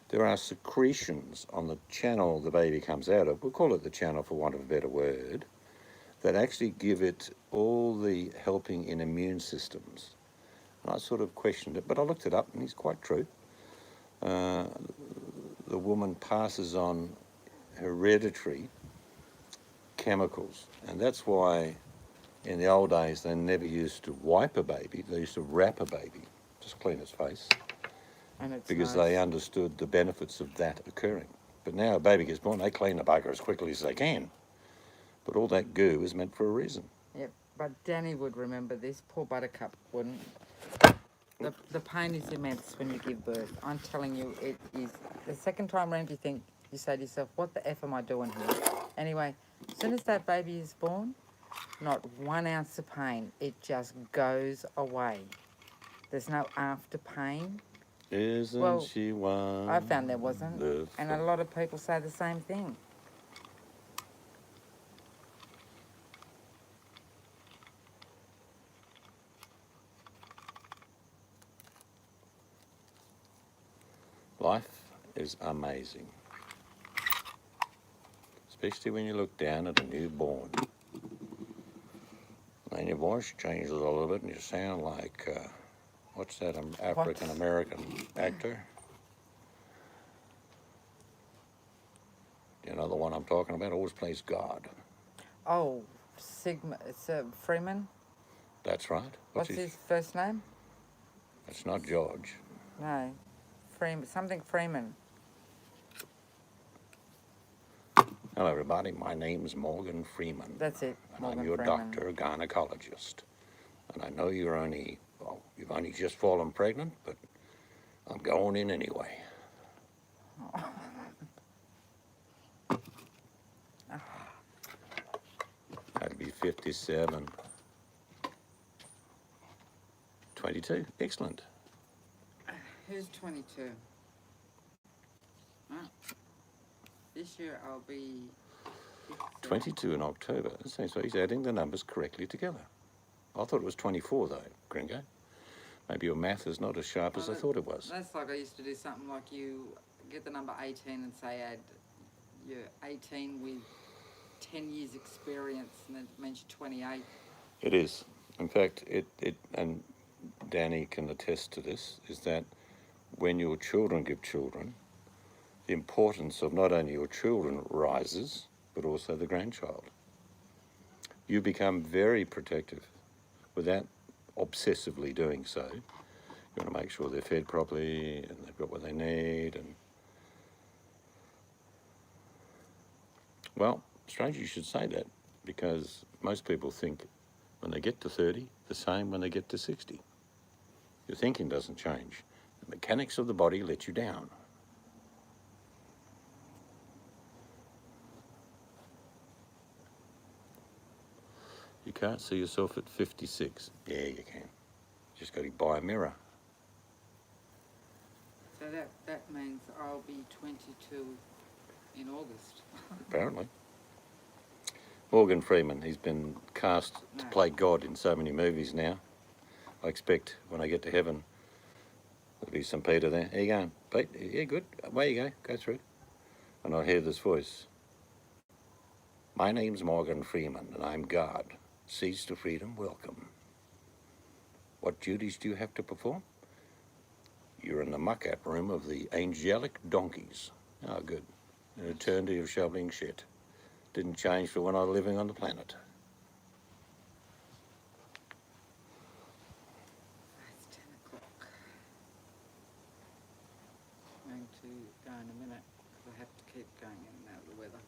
there are secretions on the channel the baby comes out of, we'll call it the channel for want of a better word, that actually give it all the helping in immune systems. And I sort of questioned it, but I looked it up and it's quite true. The woman passes on hereditary chemicals, and that's why in the old days they never used to wipe a baby, they used to wrap a baby, just clean its face, And it's because nice. they understood the benefits of that occurring. But now a baby gets born, they clean the bugger as quickly as they can. But all that goo is meant for a reason. Yep, but Danny would remember this. Poor Buttercup wouldn't. The pain is immense when you give birth. I'm telling you, it is. The second time round, you say to yourself, what the F am I doing here? Anyway, as soon as that baby is born, not 1 ounce of pain. It just goes away. There's no after pain. Isn't Well, she one? I found there wasn't. And a lot of people say the same thing. Life is amazing. Especially when you look down at a newborn. And your voice changes a little bit and you sound like, what's that African-American actor? You know the one I'm talking about? Always plays God. Oh, Sigma. It's Freeman. That's right. What's his first name? It's not George. No, Freeman. Something Freeman. Hello, everybody. My name's Morgan Freeman. That's it. And Morgan I'm your Freeman. doctor, gynecologist. And I know you've only just fallen pregnant, but I'm going in anyway. That'd be 57. 22. Excellent. Who's 22? Oh. This year I'll be 57. 22 in October. So he's adding the numbers correctly together. I thought it was 24, though, Gringo. Maybe your math is not as sharp as I thought it was. That's like I used to do something like you get the number 18 and say add your 18 with 10 years experience, and that means you're 28. It is. In fact, and Danny can attest to this, is that when your children give children, the importance of not only your children rises, but also the grandchild. You become very protective without obsessively doing so. You want to make sure they're fed properly and they've got what they need. And well, strange you should say that, because most people think when they get to 30, the same when they get to 60. Your thinking doesn't change. The mechanics of the body let you down. You can't see yourself at 56. Yeah, you can. Just got to buy a mirror. So that means I'll be 22 in August. Apparently. Morgan Freeman, he's been cast to play God in so many movies now. I expect when I get to heaven, there'll be some Peter there. How you going, Pete? Yeah, good. Away you go. Go through. And I'll hear this voice. My name's Morgan Freeman, and I'm God. Seeds to freedom, welcome. What duties do you have to perform? You're in the muck-up room of the angelic donkeys. Oh, good. An eternity of shoveling shit. Didn't change for when I was living on the planet. It's 10 o'clock. I'm going to go in a minute because I have to keep going in and out of the weather.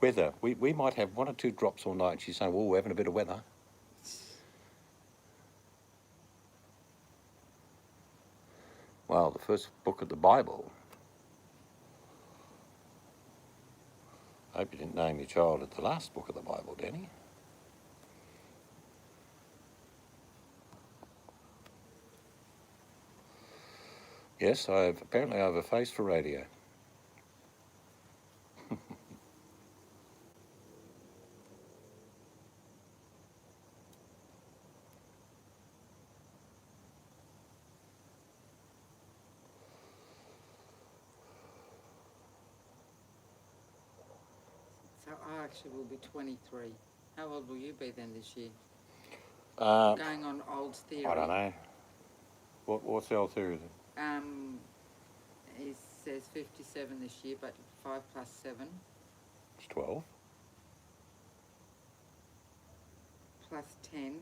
Weather. We might have 1 or 2 drops all night. She's saying, well, we're having a bit of weather. Well, the first book of the Bible. I hope you didn't name your child at the last book of the Bible, Danny. Yes, apparently I have a face for radio. So I actually will be 23. How old will you be then this year? Uh, Going on old theory. I don't know. What's the old theory then? It says 57 this year, but 5 plus 7 It's 12. plus 10.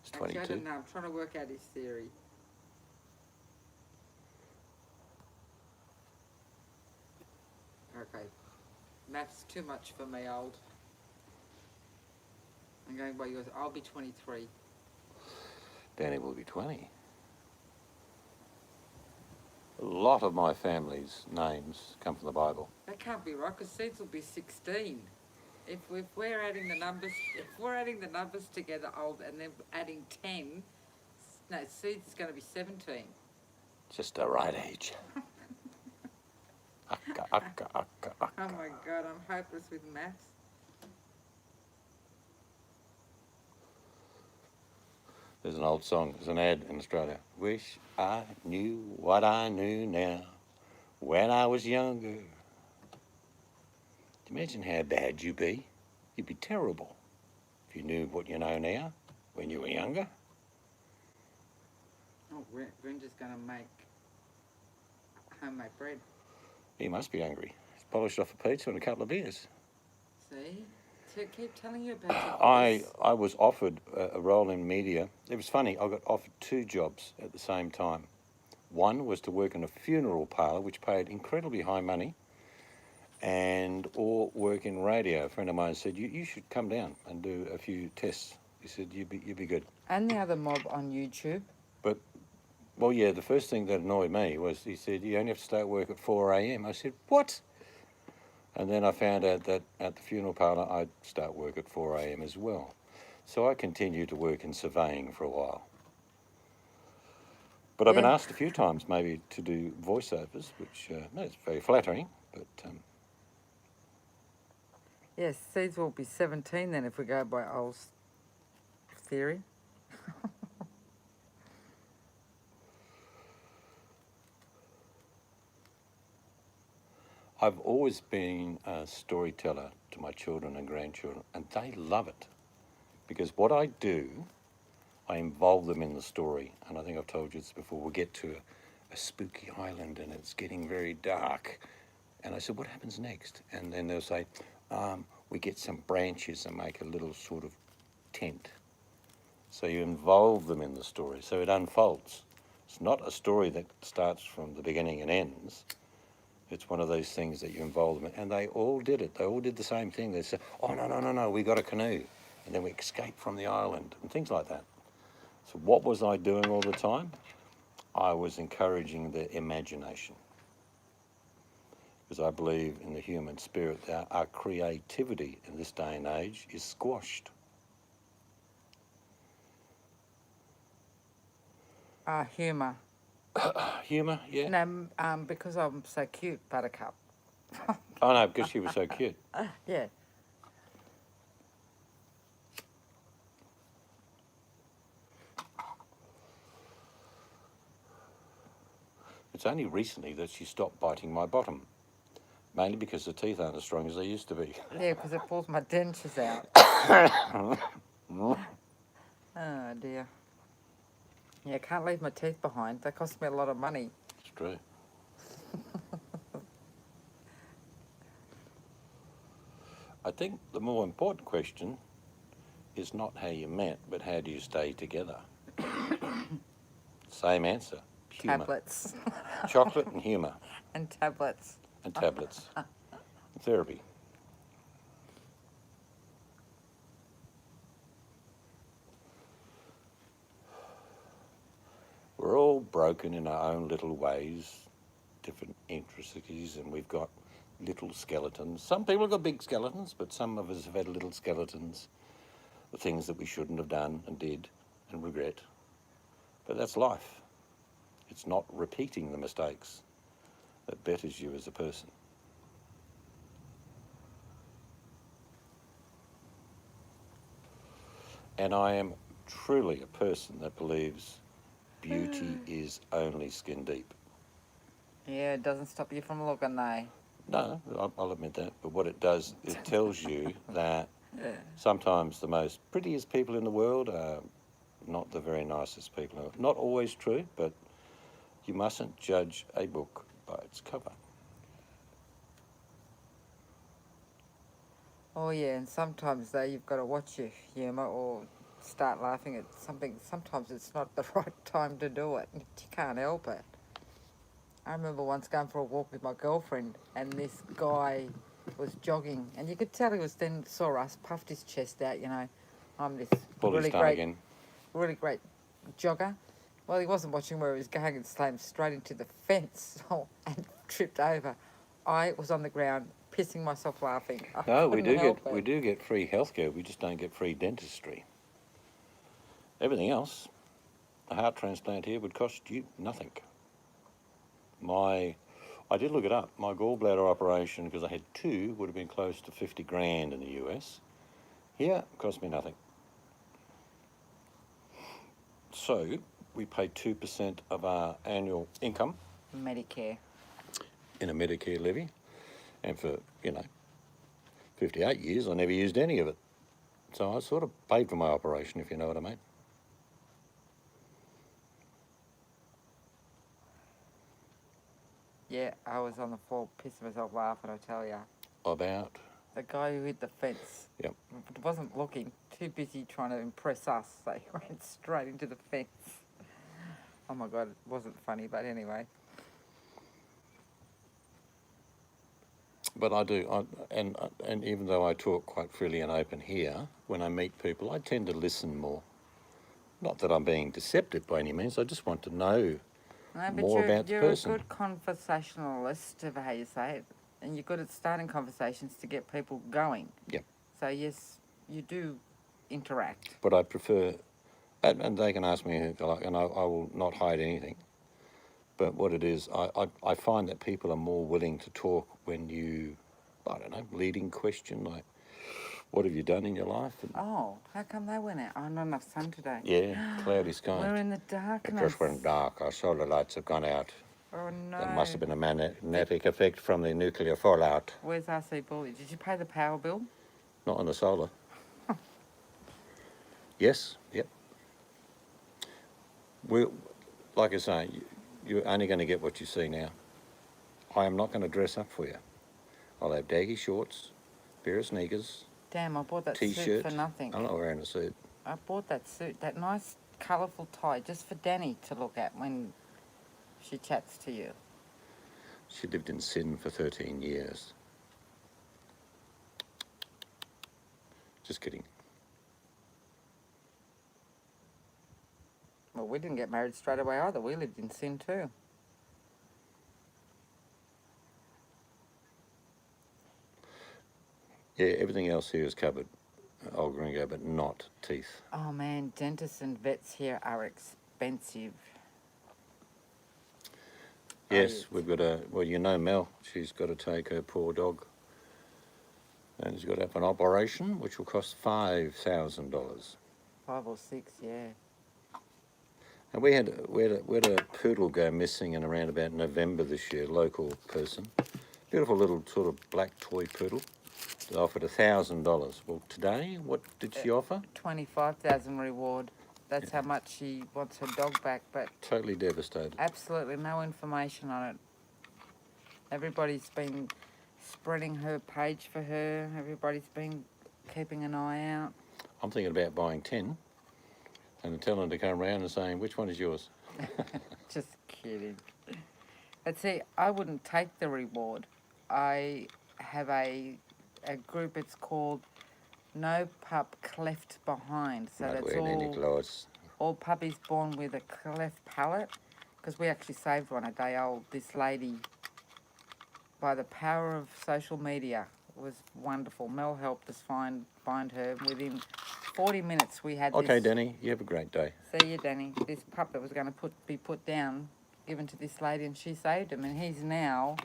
It's Actually, 22. I don't know. I'm trying to work out his theory. Okay. Math's too much for me, old. I'm going by yours. I'll be 23. Danny will be 20. A lot of my family's names come from the Bible. That can't be right, because Seeds will be 16. If we're adding the numbers, together, old, and then adding 10, no, Seeds is going to be 17. Just the right age. Akka, akka, akka, akka. Oh my God, I'm hopeless with maths. There's an old song, there's an ad in Australia. Wish I knew what I knew now when I was younger. Do you imagine how bad you'd be? You'd be terrible if you knew what you know now when you were younger. Oh, Brenda's going to make homemade bread. He must be hungry. He's polished off a pizza and a couple of beers. See? So keep telling you about your I voice. was offered a role in media. It was funny, I got offered 2 jobs at the same time. One was to work in a funeral parlour, which paid incredibly high money, or work in radio. A friend of mine said, you should come down and do a few tests. He said, you'd be good. And the other mob on YouTube. But, well, yeah, the first thing that annoyed me was he said, you only have to start work at 4 a.m. I said, what? And then I found out that at the funeral parlour I'd start work at 4 a.m. as well. So I continued to work in surveying for a while. But I've been Yeah. asked a few times maybe to do voiceovers, which no, it's very flattering, but Yes, Seeds will be 17 then if we go by Old's theory. I've always been a storyteller to my children and grandchildren, and they love it. Because what I do, I involve them in the story. And I think I've told you this before. We'll get to a spooky island and it's getting very dark. And I said, what happens next? And then they'll say, we get some branches and make a little sort of tent. So you involve them in the story, so it unfolds. It's not a story that starts from the beginning and ends. It's one of those things that you involve them in. And they all did it. They all did the same thing. They said, oh, no, we got a canoe. And then we escaped from the island and things like that. So what was I doing all the time? I was encouraging their imagination. Because I believe in the human spirit that our creativity in this day and age is squashed. Humour. Humour, yeah? No, because I'm so cute, Buttercup. Oh, no, because she was so cute. Yeah. It's only recently that she stopped biting my bottom. Mainly because the teeth aren't as strong as they used to be. Yeah, because it pulls my dentures out. Oh, dear. Yeah, I can't leave my teeth behind. They cost me a lot of money. It's true. I think the more important question is not how you met, but how do you stay together? Same answer. Humour. Tablets. Chocolate and humour. And tablets. And tablets. Therapy. We're all broken in our own little ways, different intricacies, and we've got little skeletons. Some people have got big skeletons, but some of us have had little skeletons, the things that we shouldn't have done and did and regret. But that's life. It's not repeating the mistakes that betters you as a person. And I am truly a person that believes beauty is only skin deep. Yeah, it doesn't stop you from looking, though. No, I'll admit that. But what it does, it tells you that sometimes the most prettiest people in the world are not the very nicest people. Not always true, but you mustn't judge a book by its cover. Oh, yeah, and sometimes, though, you've got to watch your humour or start laughing at something. Sometimes it's not the right time to do it. You can't help it. I remember once going for a walk with my girlfriend, and this guy was jogging, and you could tell he was then saw us, puffed his chest out, you know. I'm this Pull his tongue again. really great jogger. Well, he wasn't watching where he was going and slammed straight into the fence and tripped over. I was on the ground pissing myself laughing. No, we do get free healthcare. We just don't get free dentistry. Everything else, a heart transplant here would cost you nothing. I did look it up. My gallbladder operation, because I had two, would have been close to 50 grand in the US. Here, it cost me nothing. So we pay 2% of our annual income Medicare. in a Medicare levy, and for 58 years I never used any of it. So I sort of paid for my operation, if you know what I mean. Yeah, I was on the floor pissing myself laughing, I tell ya. About The guy who hit the fence. Yep. Wasn't looking, too busy trying to impress us. So he went straight into the fence. Oh my God, it wasn't funny, but anyway. But I do, and even though I talk quite freely and open here, when I meet people, I tend to listen more. Not that I'm being deceptive by any means. I just want to know No, but more about the you're person. a good conversationalist, of how you say it, and you're good at starting conversations to get people going. Yep. So yes, you do interact. But I prefer, and they can ask me, and I will not hide anything. But what it is, I find that people are more willing to talk when you, I don't know, leading question like, what have you done in your life? And, Oh, how come they went out? Oh, not enough sun today. yeah, cloudy skies. We're in the It darkness. just went dark. Our solar lights have gone out. Oh no. There must have been a magnetic effect from the nuclear fallout. Where's RC Bully? Did you pay the power bill? Not on the solar. Yes, yep. Like I say, you're only going to get what you see now. I am not going to dress up for you. I'll have daggy shorts, pair of sneakers, Damn, I bought that T-shirt. suit for nothing. I'm not wearing a suit. I bought that suit, that nice colourful tie, just for Danny to look at when she chats to you. She lived in sin for 13 years. Just kidding. Well, we didn't get married straight away either. We lived in sin too. Yeah, everything else here is covered, old gringo, but not teeth. Oh man, dentists and vets here are expensive. Yes, we've got Mel, she's got to take her poor dog, and she's got to have an operation, which will cost $5,000. 5 or 6, yeah. And we had a poodle go missing in around about November this year, local person. Beautiful little sort of black toy poodle. They offered $1,000. Well, today, what did she offer? 25,000 reward. That's how much she wants her dog back, but Totally devastated. absolutely no information on it. Everybody's been spreading her page for her. Everybody's been keeping an eye out. I'm thinking about buying 10 and telling her to come around and saying, which one is yours? Just kidding. But see, I wouldn't take the reward. I have a group, it's called No Pup Cleft Behind. So Not that's wearing any clothes. all puppies born with a cleft palate. Because we actually saved one a day old. This lady, by the power of social media, was wonderful. Mel helped us find her. Within 40 minutes we had Okay, this. Danny, you have a great day. See you, Danny. This pup that was going to be put down, given to this lady, and she saved him. And he's now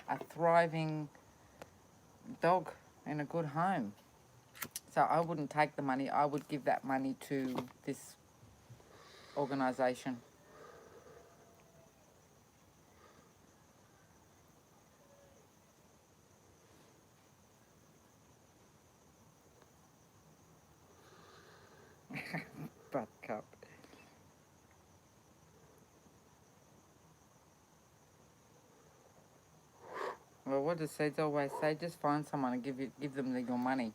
a thriving dog in a good home. So I wouldn't take the money. I would give that money to this organisation. Buttercup. Well, what does Seeds always say? Just find someone and give them your money.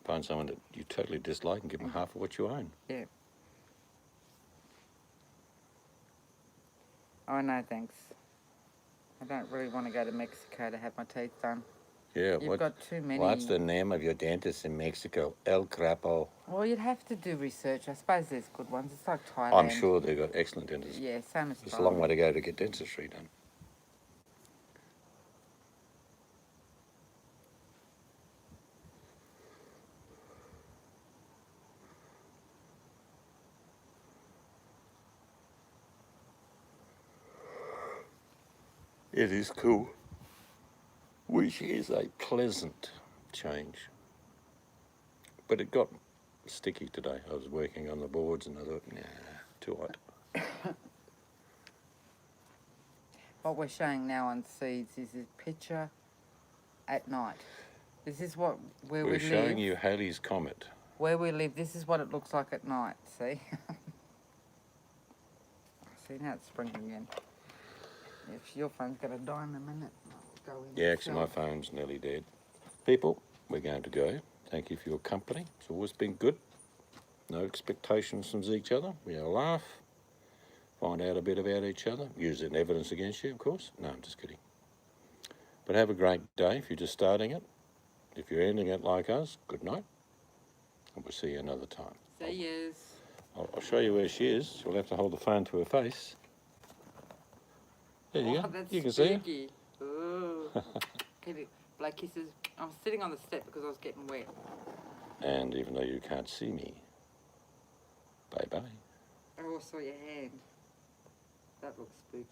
Find someone that you totally dislike and give them half of what you own. Yeah. Oh, no, thanks. I don't really want to go to Mexico to have my teeth done. Yeah, You've got too many. what's the name of your dentist in Mexico? El Crapo. Well, you'd have to do research. I suppose there's good ones. It's like Thailand. I'm sure they've got excellent dentists. Yeah, same as It's a long Thailand. way to go to get dentistry done. It is cool. Which is a pleasant change. But it got sticky today. I was working on the boards and I thought, nah, too hot. What we're showing now on Seeds is a picture at night. This is what where We're we showing live. you Halley's Comet. Where we live, this is what it looks like at night. See? See, now it's spring again. If your phone's going to die in a minute, I'll go in. Yeah, actually my phone's nearly dead. People, we're going to go. Thank you for your company. It's always been good. No expectations from each other. We have a laugh. Find out a bit about each other. Use it in evidence against you, of course. No, I'm just kidding. But have a great day if you're just starting it. If you're ending it like us, good night. And we'll see you another time. See yous. I'll show you where she is. She'll have to hold the phone to her face. There you Oh, go. that's You can see her. spooky. Ooh. Blake kisses. I was sitting on the step because I was getting wet. And even though you can't see me, bye-bye. I also saw your hand. That looks spooky.